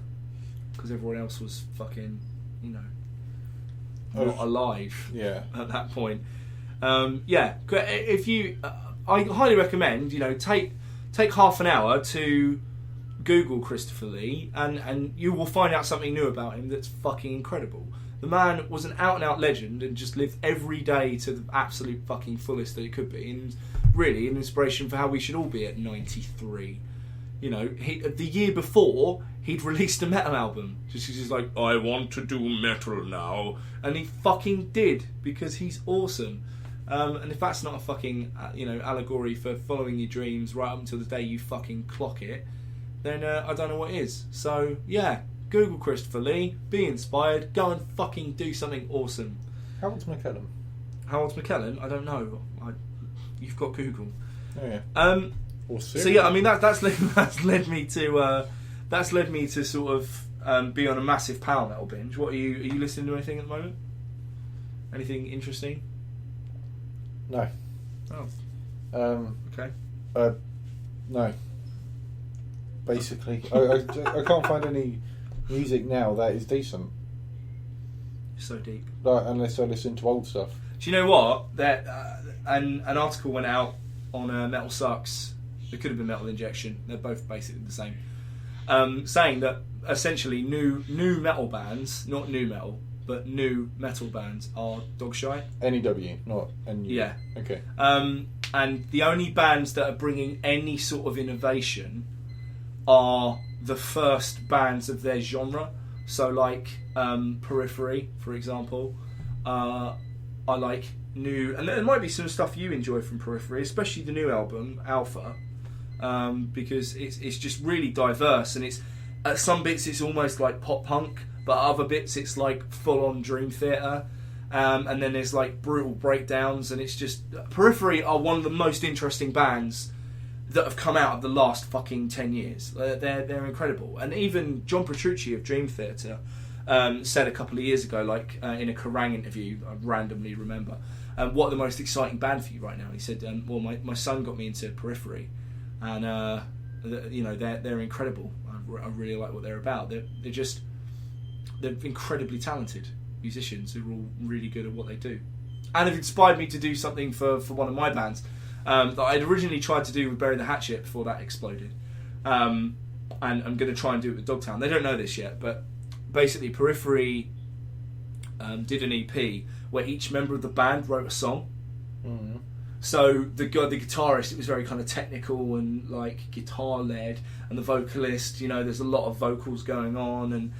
Because everyone else was fucking, not alive. Yeah. At that point. Yeah. If you, I highly recommend, take half an hour to Google Christopher Lee, and you will find out something new about him that's fucking incredible. The man was an out-and-out legend and just lived every day to the absolute fucking fullest that it could be, and really an inspiration for how we should all be at 93. The year before, he'd released a metal album. Just like, I want to do metal now. And he fucking did, because he's awesome. And if that's not a fucking, allegory for following your dreams right up until the day you fucking clock it, then I don't know what is. So, yeah, Google Christopher Lee, be inspired, go and fucking do something awesome. How old's McKellen? How old's McKellen? I don't know. You've got Google. Oh, yeah. So yeah, I mean that's led me to sort of be on a massive power metal binge. What are you listening to anything at the moment? Anything interesting? No. Oh. Okay. No. Basically, I can't find any music now that is decent. So deep. Unless I listen to old stuff. Do you know what? An article went out on Metal Sucks. It could have been Metal Injection. They're both basically the same. Saying that essentially new metal bands, not new metal, but new metal bands are dog shite. NEW, not NU. Yeah. Okay. And the only bands that are bringing any sort of innovation are the first bands of their genre. So like Periphery, for example. I like new, and there might be some stuff you enjoy from Periphery, especially the new album Alpha, because it's just really diverse, and it's at some bits it's almost like pop punk, but other bits it's like full on Dream Theater, and then there's like brutal breakdowns, and it's just Periphery are one of the most interesting bands that have come out of the last fucking 10 years. They're incredible, and even John Petrucci of Dream Theater said a couple of years ago, like in a Kerrang interview, I randomly remember, what are the most exciting band for you right now? And he said, well, my son got me into Periphery, and they're incredible. I really like what they're about. They're incredibly talented musicians who are all really good at what they do, and have inspired me to do something for one of my bands that I'd originally tried to do with Bury the Hatchet before that exploded, and I'm going to try and do it with Dogtown. They don't know this yet, but basically Periphery did an EP where each member of the band wrote a song. Mm-hmm. So the guitarist, it was very kind of technical and like guitar led, and the vocalist, there's a lot of vocals going on, and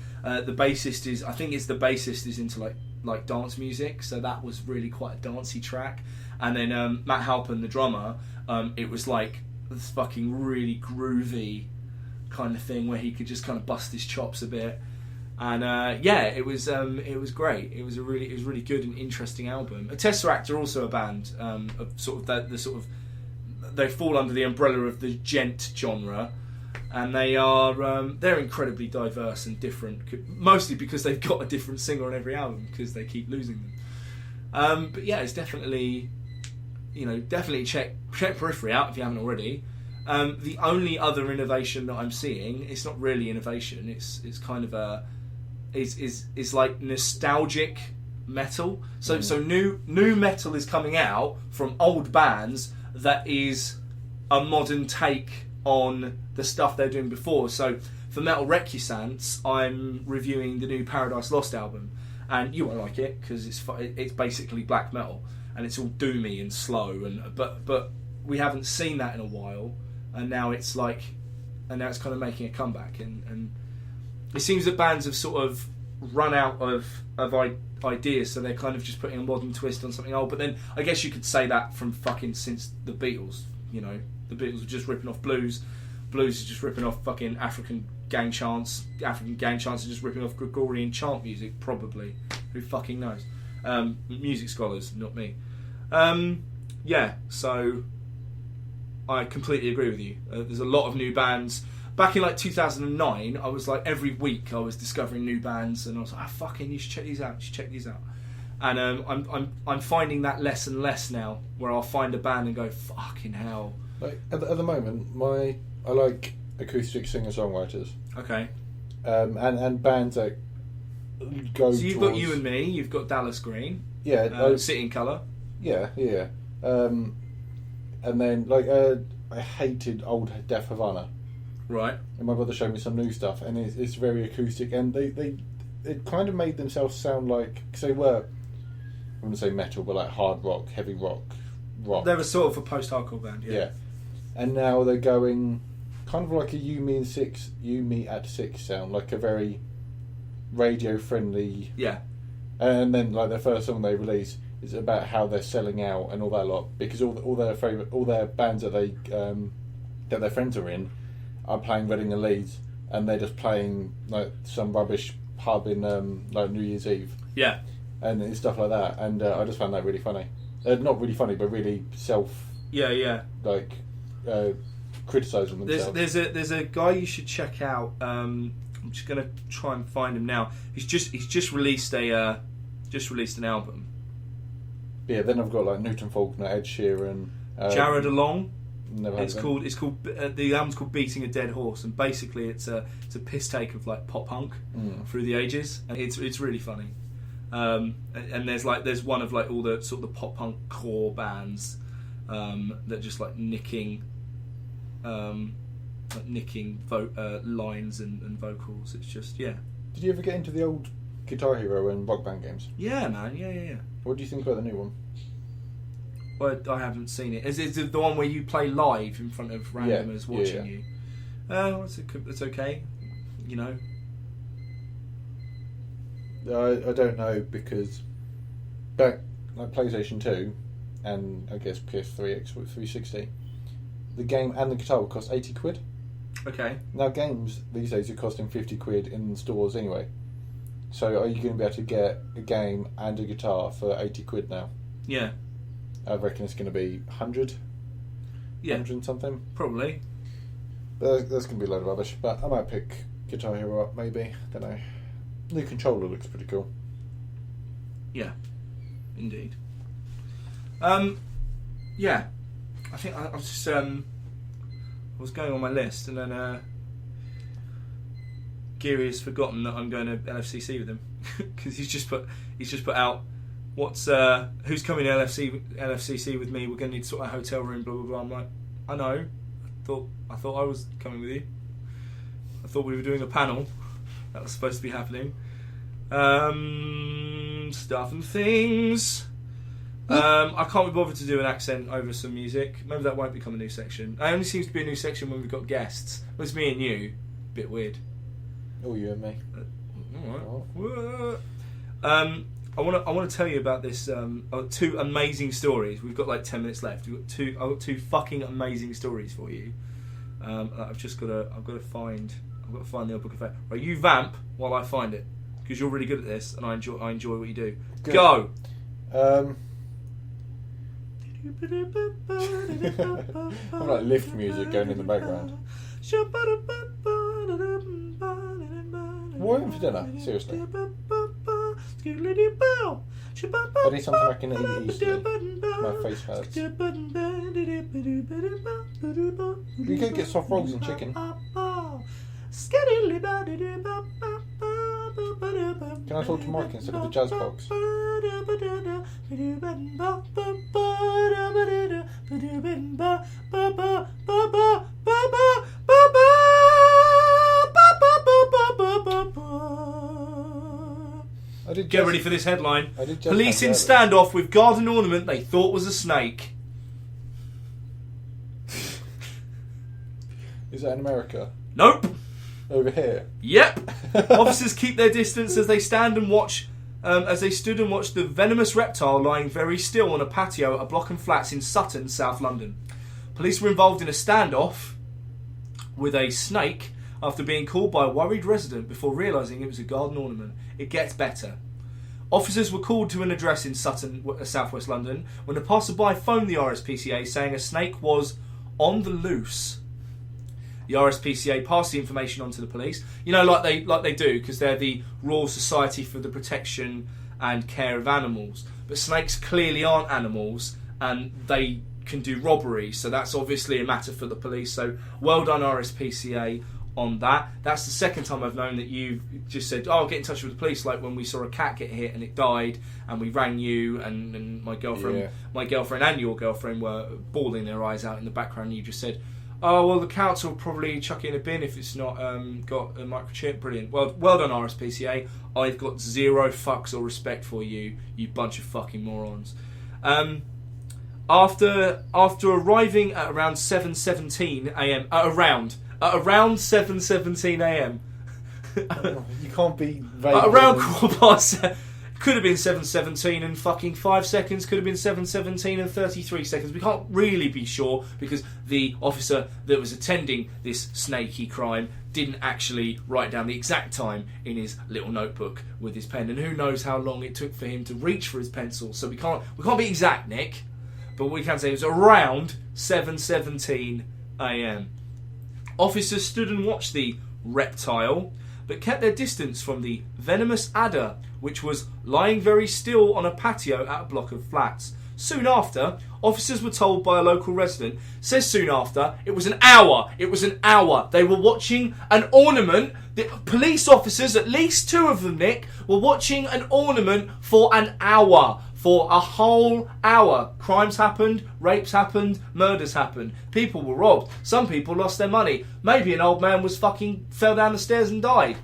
the bassist is into like dance music, so that was really quite a dancey track. And then Matt Halpern, the drummer, it was like this fucking really groovy kind of thing where he could just kind of bust his chops a bit. And it was great. It was really good and interesting album. Tesseract are also a band of sort of they fall under the umbrella of the gent genre, and they're incredibly diverse and different. Mostly because they've got a different singer on every album because they keep losing them. But yeah, it's definitely check Periphery out if you haven't already. The only other innovation that I'm seeing, it's not really innovation. It's kind of is like nostalgic metal. So new metal is coming out from old bands that is a modern take on the stuff they're doing before. So for Metal Recusants, I'm reviewing the new Paradise Lost album, and you won't like it because it's basically black metal and it's all doomy and slow. But we haven't seen that in a while, and now it's kind of making a comeback. And it seems that bands have sort of run out of ideas, so they're kind of just putting a modern twist on something old. But then I guess you could say that from fucking since the Beatles. You know, the Beatles were just ripping off blues. Blues is just ripping off fucking African gang chants. African gang chants are just ripping off Gregorian chant music, probably. Who fucking knows? Music scholars, not me. So I completely agree with you. There's a lot of new bands. Back in like 2009, I was like every week I was discovering new bands, and I was like, fucking, you should check these out. And I'm finding that less and less now, where I'll find a band and go, fucking hell. Like at the moment, I like acoustic singer-songwriters. Okay. And bands that go. So you've got You and Me. You've got Dallas Green. Yeah. City in Colour. Yeah. And then I hated old Def Havana. Right. And my brother showed me some new stuff, and it's very acoustic, and they kind of made themselves sound like, because they were, I wouldn't say metal, but like hard rock, heavy rock. They were sort of a post-hardcore band, yeah. And now they're going kind of like a You Me at Six sound, like a very radio friendly. Yeah. And then like their first song they release is about how they're selling out and all that lot, because all their bands that that their friends are in are playing Reading and Leeds, and they're just playing like some rubbish pub in like New Year's Eve. Yeah. And stuff like that, and I just found that really funny. Not really funny, but really criticising themselves. There's a guy you should check out. I'm just gonna try and find him now. He's just released an album. Yeah. Then I've got like Newton Faulkner, Ed Sheeran, Jared Along. Never it's called the album's called Beating a Dead Horse, and basically it's a piss take of like pop punk through the ages, and it's really funny. And there's one of like all the sort of the pop punk core bands that just like nicking lines and vocals. It's just Did you ever get into the old Guitar Hero and Rock Band games? Yeah, man. Yeah. What do you think about the new one? Well, I haven't seen it. Is it the one where you play live in front of randomers watching you? It's okay. You know. I don't know, because back like PlayStation 2 and I guess PS3, Xbox 360, the game and the guitar would cost £80. Okay. Now games these days are costing £50 in stores anyway. So are you going to be able to get a game and a guitar for £80 now? Yeah. I reckon it's going to be 100. Yeah. 100 and something. Probably. But that's going to be a load of rubbish. But I might pick Guitar Hero up, maybe. Don't know. New controller looks pretty cool. Yeah. Indeed. Yeah. I think I was just I was going on my list, and then Geary has forgotten that I'm going to LFCC with him, because he's just put out who's coming to LFCC with me. We're going to need to sort out a hotel room, blah blah blah. I'm like, I know. I thought I was coming with you. I thought we were doing a panel that was supposed to be happening. Stuff and things. I can't be bothered to do an accent over some music. Maybe that won't become a new section. It only seems to be a new section when we've got guests. Well, it's me and you. Bit weird. Oh, you and me. Alright. I want to tell you about this. Two amazing stories. We've got like 10 minutes left. I've got two fucking amazing stories for you. I've got to find the old book of fate. Right, you vamp while I find it, because you're really good at this, and I enjoy what you do. Good. Go. I'm like lift music going in the background. What are you having for dinner? Seriously. I need something I can eat easily. My face hurts. You could get soft rolls and chicken. Can I talk to Mike instead of the jazz box? Get ready for this headline. Police in standoff with garden ornament they thought was a snake. Is that in America? Nope. Over here? Yep. Officers keep their distance as they stand and watch. As they stood and watched the venomous reptile lying very still on a patio at a block of flats in Sutton, South London. Police were involved in a standoff with a snake after being called by a worried resident before realising it was a garden ornament. It gets better. Officers were called to an address in Sutton, southwest London, when a passerby phoned the RSPCA saying a snake was on the loose. The RSPCA passed the information on to the police. You know, like they do, because they're the Royal Society for the Protection and Care of Animals. But snakes clearly aren't animals, and they can do robbery, so that's obviously a matter for the police. So well done, RSPCA, on that. That's the second time I've known that you've just said, oh, I'll get in touch with the police, like when we saw a cat get hit and it died, and we rang you, and my girlfriend and your girlfriend were bawling their eyes out in the background, and you just said, oh, well, the council will probably chuck it in a bin if it's not got a microchip. Brilliant. Well done, RSPCA. I've got zero fucks or respect for you, you bunch of fucking morons. After arriving at around 7:17 a.m. Around 7:17 a.m. You can't be vague. Around 7:15. Could have been 7:17 and fucking 5 seconds. Could have been 7:17 and 33 seconds. We can't really be sure because the officer that was attending this snaky crime didn't actually write down the exact time in his little notebook with his pen, and who knows how long it took for him to reach for his pencil. So we can't be exact, Nick. But what we can say it was around 7:17 a.m. Officers stood and watched the reptile, but kept their distance from the venomous adder, which was lying very still on a patio at a block of flats. Soon after, officers were told by a local resident, says soon after, it was an hour. They were watching an ornament. The police officers, at least two of them, Nick, were watching an ornament for an hour. For a whole hour. Crimes happened, rapes happened, murders happened. People were robbed. Some people lost their money. Maybe an old man fell down the stairs and died.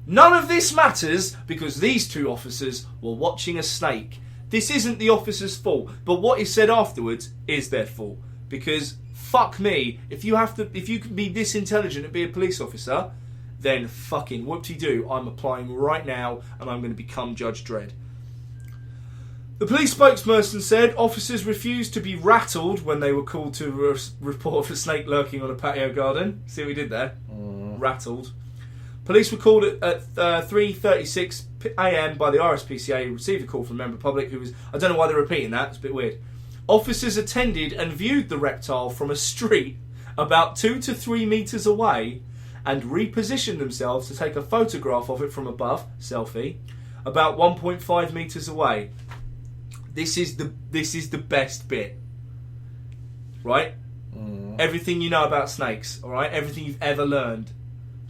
None of this matters because these two officers were watching a snake. This isn't the officer's fault, but what is said afterwards is their fault. Because fuck me, if you can be this intelligent and be a police officer, then fucking whoop-de-doo, I'm applying right now and I'm going to become Judge Dredd. The police spokesperson said officers refused to be rattled when they were called to report of a snake lurking on a patio garden. See what we did there? Rattled. Police were called at 3:36 a.m. by the RSPCA, received a call from a member of the public who was... I don't know why they're repeating that, it's a bit weird. Officers attended and viewed the reptile from a street about 2 to 3 metres away and repositioned themselves to take a photograph of it from above, selfie, about 1.5 metres away. This is the best bit, right? Everything you know about snakes, all right? Everything you've ever learned.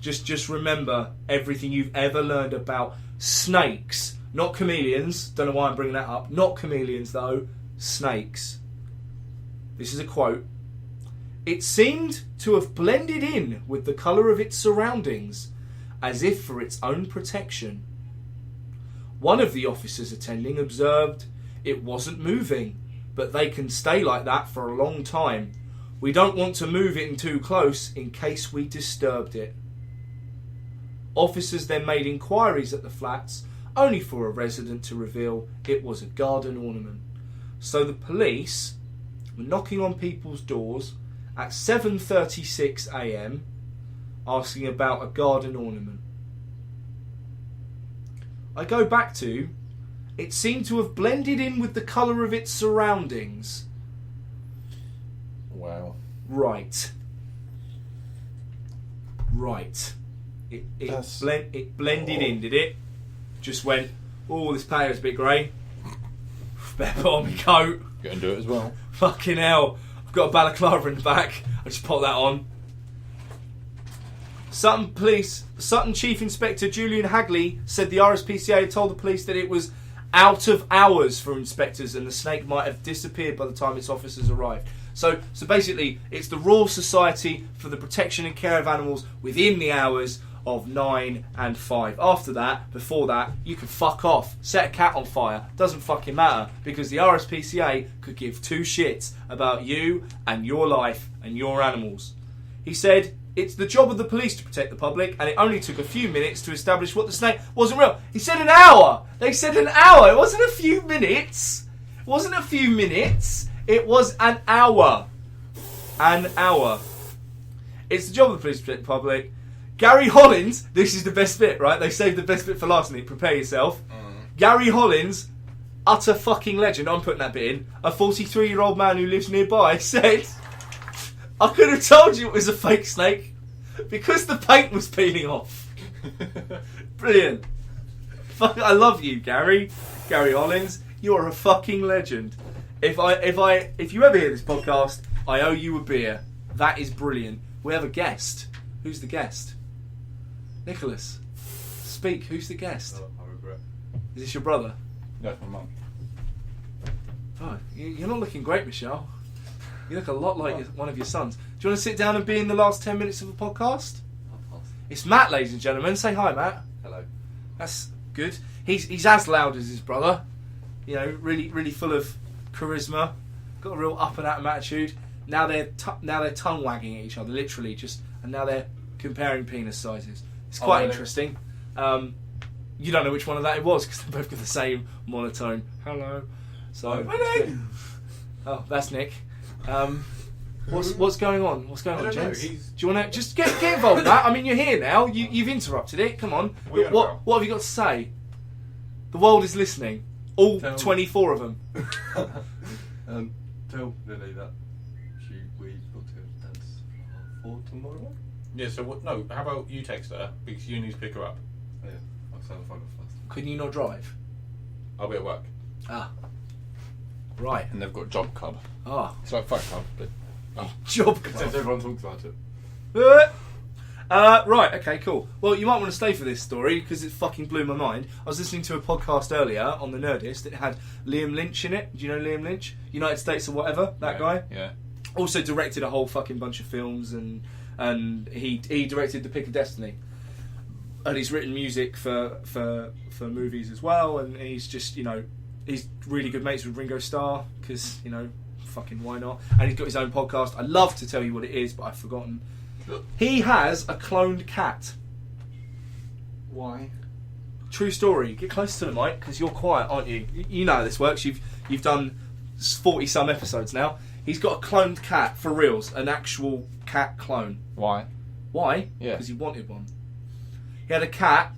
Just remember everything you've ever learned about snakes, not chameleons. Don't know why I'm bringing that up. Not chameleons though, snakes. This is a quote. It seemed to have blended in with the colour of its surroundings, as if for its own protection. One of the officers attending observed, it wasn't moving, but they can stay like that for a long time. We don't want to move it in too close in case we disturbed it. Officers then made inquiries at the flats, only for a resident to reveal it was a garden ornament. So the police were knocking on people's doors at 7:36 a.m. asking about a garden ornament. I go back to... It seemed to have blended in with the colour of its surroundings. Wow. Right. It blended in, did it? Just went, oh, this patio's a bit grey. Better put on my coat. Go and do it as well. Fucking hell. I've got a balaclava in the back. I just put that on. Sutton Chief Inspector Julian Hagley said the RSPCA had told the police that it was out of hours for inspectors, and the snake might have disappeared by the time its officers arrived. So basically, it's the Royal Society for the Protection and Care of Animals within the hours of 9 and 5. After that, before that, you can fuck off. Set a cat on fire. Doesn't fucking matter, because the RSPCA could give two shits about you and your life and your animals. He said, it's the job of the police to protect the public, and it only took a few minutes to establish what the snake wasn't real. He said an hour. They said an hour. It wasn't a few minutes. It wasn't a few minutes. It was an hour. An hour. It's the job of the police to protect the public. Gary Hollins, this is the best bit, right? They saved the best bit for last, Nick. Prepare yourself. Gary Hollins, utter fucking legend. I'm putting that bit in. A 43-year-old man who lives nearby said, I could have told you it was a fake snake because the paint was peeling off. Brilliant. Fuck, I love you, Gary. Gary Hollins, you are a fucking legend. If you ever hear this podcast, I owe you a beer. That is brilliant. We have a guest. Who's the guest? Nicholas. Speak. Who's the guest? Oh, I regret. Is this your brother? No, it's my mum. Oh, you're not looking great, Michelle. You look a lot like one of your sons. Do you want to sit down and be in the last 10 minutes of the podcast? I'll pass. It's Matt, ladies and gentlemen. Say hi, Matt. Hello. That's good. He's as loud as his brother. You know, really, really full of charisma. Got a real up and at 'em attitude. Now they're tongue wagging at each other, literally, and now they're comparing penis sizes. It's quite interesting. You don't know which one of that it was because they both got the same monotone. Hello. So, oh, that's Nick. What's going on? What's going on, gents? Do you want to just get involved with that? I mean, you're here now. You've interrupted it. Come on. What have you got to say? The world is listening. All 24 of them. Tell Lily that we've got to dance for tomorrow. Yeah, so what? No, how about you text her because you need to pick her up. Yeah, I'll send the phone first. Couldn't you not drive? I'll be at work. Ah. Right. And they've got Job Club. Ah. It's like Fight Club, but Job Since Club. everyone talks about it. Right, okay, cool. Well, you might want to stay for this story because it fucking blew my mind. I was listening to a podcast earlier on the Nerdist. It had Liam Lynch in it. Do you know Liam Lynch? United States or whatever, that guy? Yeah. Also directed a whole fucking bunch of films, and he directed The Pick of Destiny. And he's written music for movies as well, and he's just, he's really good mates with Ringo Starr because, fucking why not? And he's got his own podcast. I'd love to tell you what it is, but I've forgotten. He has a cloned cat. Why? True story. Get close to the mic because you're quiet, aren't you? You know how this works. You've done 40 some episodes now. He's got a cloned cat for reals, an actual cat clone. Why? Why? Yeah. Because he wanted one. He had a cat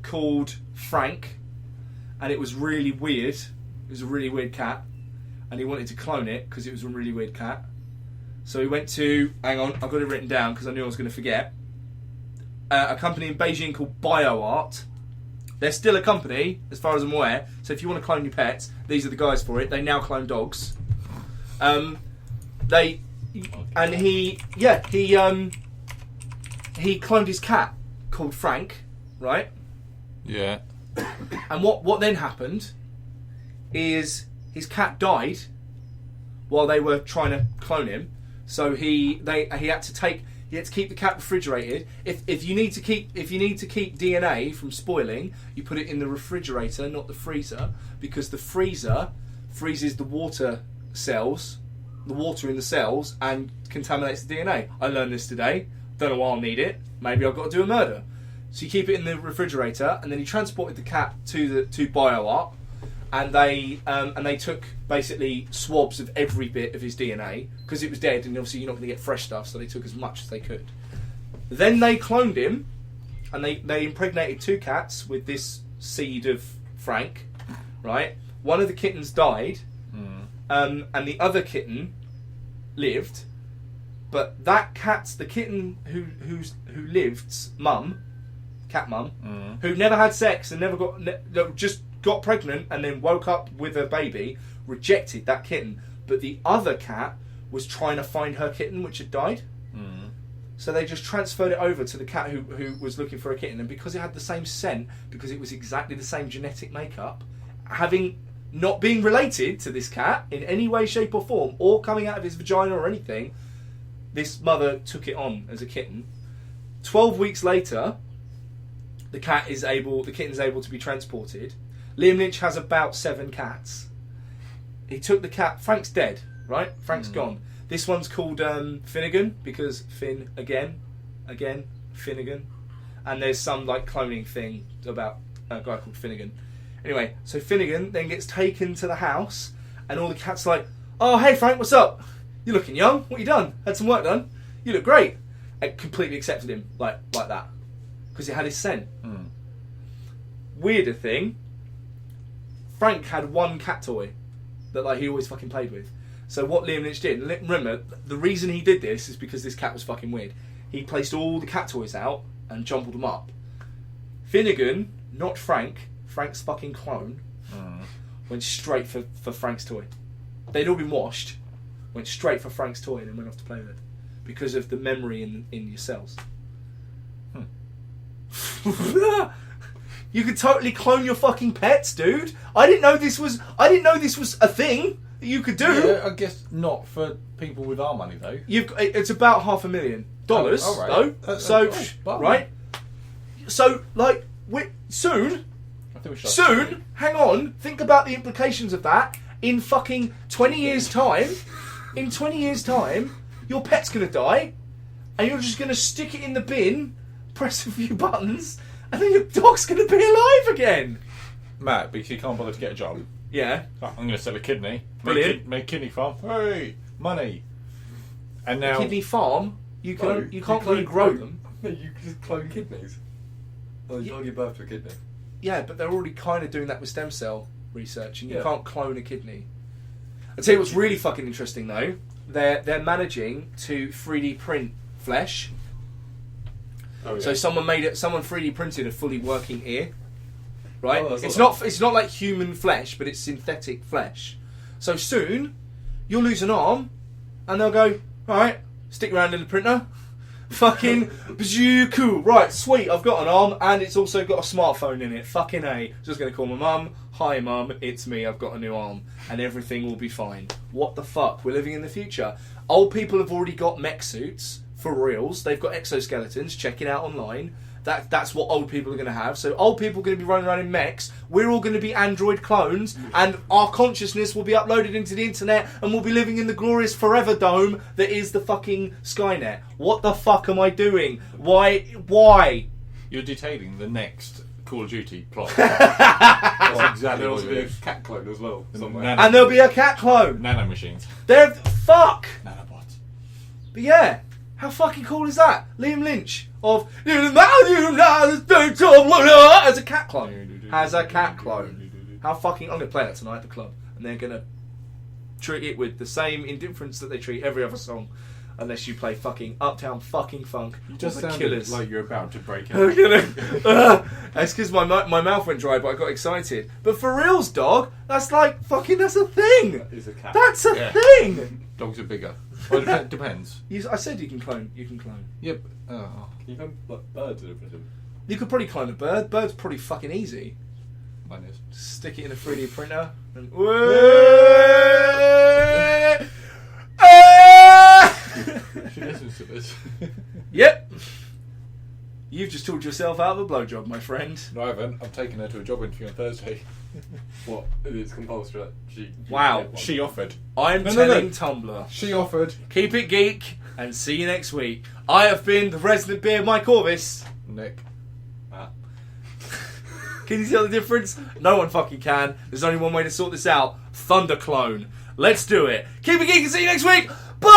called Frank, and it was really weird. It was a really weird cat, and he wanted to clone it because it was a really weird cat. So he went to, hang on, I've got it written down because I knew I was going to forget, a company in Beijing called BioArt. They're still a company, as far as I'm aware, so if you want to clone your pets, these are the guys for it. They now clone dogs. He cloned his cat called Frank, right? Yeah. And what then happened is his cat died while they were trying to clone him. So he had to keep the cat refrigerated. If you need to keep DNA from spoiling, you put it in the refrigerator, not the freezer, because the freezer freezes the water in the cells, and contaminates the DNA. I learned this today. Don't know why I'll need it. Maybe I've got to do a murder. So you keep it in the refrigerator, and then he transported the cat to BioArt, and they took basically swabs of every bit of his DNA because it was dead, and obviously you're not going to get fresh stuff, so they took as much as they could. Then they cloned him, and they impregnated 2 cats with this seed of Frank, right? One of the kittens died, and the other kitten lived, but the kitten who lived's mum, cat mum, who never had sex and just got pregnant and then woke up with a baby, rejected that kitten. But the other cat was trying to find her kitten, which had died. So they just transferred it over to the cat who was looking for a kitten. And because it had the same scent, because it was exactly the same genetic makeup, having not being related to this cat in any way, shape or form, or coming out of his vagina or anything, this mother took it on as a kitten. 12 weeks later, the kitten's able to be transported. Liam Lynch has about 7 cats. He took the cat. Frank's dead, right? Frank's gone. This one's called Finnegan because Finn again, Finnegan. And there's some like cloning thing about a guy called Finnegan. Anyway, so Finnegan then gets taken to the house, and all the cats are like, "Oh, hey Frank, what's up? You're looking young. What you done? Had some work done? You look great." And completely accepted him like that because he had his scent. Weirder thing, Frank had one cat toy that like he always fucking played with. So what Liam Lynch did, remember, the reason he did this is because this cat was fucking weird. He placed all the cat toys out and jumbled them up. Finnegan, not Frank's fucking clone, went straight for Frank's toy. They'd all been washed, went straight for Frank's toy and then went off to play with it because of the memory in your cells. You could totally clone your fucking pets, dude. I didn't know this was a thing that you could do. Yeah, I guess not for people with our money though. It's about $500,000 right. though. So right. So like soon. Hang on. Think about the implications of that. In fucking 20 years' time, your pet's gonna die, and you're just gonna stick it in the bin, press a few buttons, and then your dog's gonna be alive again. Matt, because he can't bother to get a job. Yeah. I'm going to sell a kidney. Brilliant. Make a kidney farm. Hey, money. And now a kidney farm. You can't really grow them. You can just clone kidneys. Oh, you don't give birth to a kidney. Yeah, but they're already kind of doing that with stem cell research, and you can't clone a kidney. I'll tell you what's really fucking interesting though. They're managing to 3D print flesh. Oh, yeah. So someone 3D printed a fully working ear. Right? Oh, it's not like human flesh, but it's synthetic flesh. So soon, you'll lose an arm, and they'll go, alright, stick around in the printer. Fucking cool. Right, sweet, I've got an arm, and it's also got a smartphone in it. Fucking A. Just going to call my mum. Hi mum, it's me, I've got a new arm. And everything will be fine. What the fuck? We're living in the future. Old people have already got mech suits, for reals. They've got exoskeletons, check it out online. That's what old people are going to have. So old people are going to be running around in mechs. We're all going to be android clones, and our consciousness will be uploaded into the internet, and we'll be living in the glorious forever dome that is the fucking Skynet. What the fuck am I doing? Why? You're detailing the next Call of Duty plot. That's exactly There'll what also be a cat clone as well. And there'll be a cat clone. Nano machines. They're fuck. Nanobots. But yeah. How fucking cool is that? Liam Lynch of United States of as a cat clone. How fucking... I'm going to play that tonight at the club. And they're going to treat it with the same indifference that they treat every other song. Unless you play fucking Uptown fucking Funk. You just the sounded Killers. like you're about to break out. it. That's because my mouth went dry, but I got excited. But for reals, dog, that's like fucking... That's a thing. That is a cat. That's a thing. Dogs are bigger. Well, it depends. I said you can clone. Yep. Can you clone like birds and everything? You could probably clone a bird. Bird's probably fucking easy. Mine is. Stick it in a 3D printer. And She listens to this. Yep. You've just talked yourself out of a blowjob, my friend. No, I haven't. I'm taking her to a job interview on Thursday. What? It's compulsory. Wow. She offered. I'm telling Tumblr. She offered. Keep it geek, and see you next week. I have been the resident beer Mike Orvis. Nick. Can you tell the difference? No one fucking can. There's only one way to sort this out. Thunder clone. Let's do it. Keep it geek and see you next week. Bye!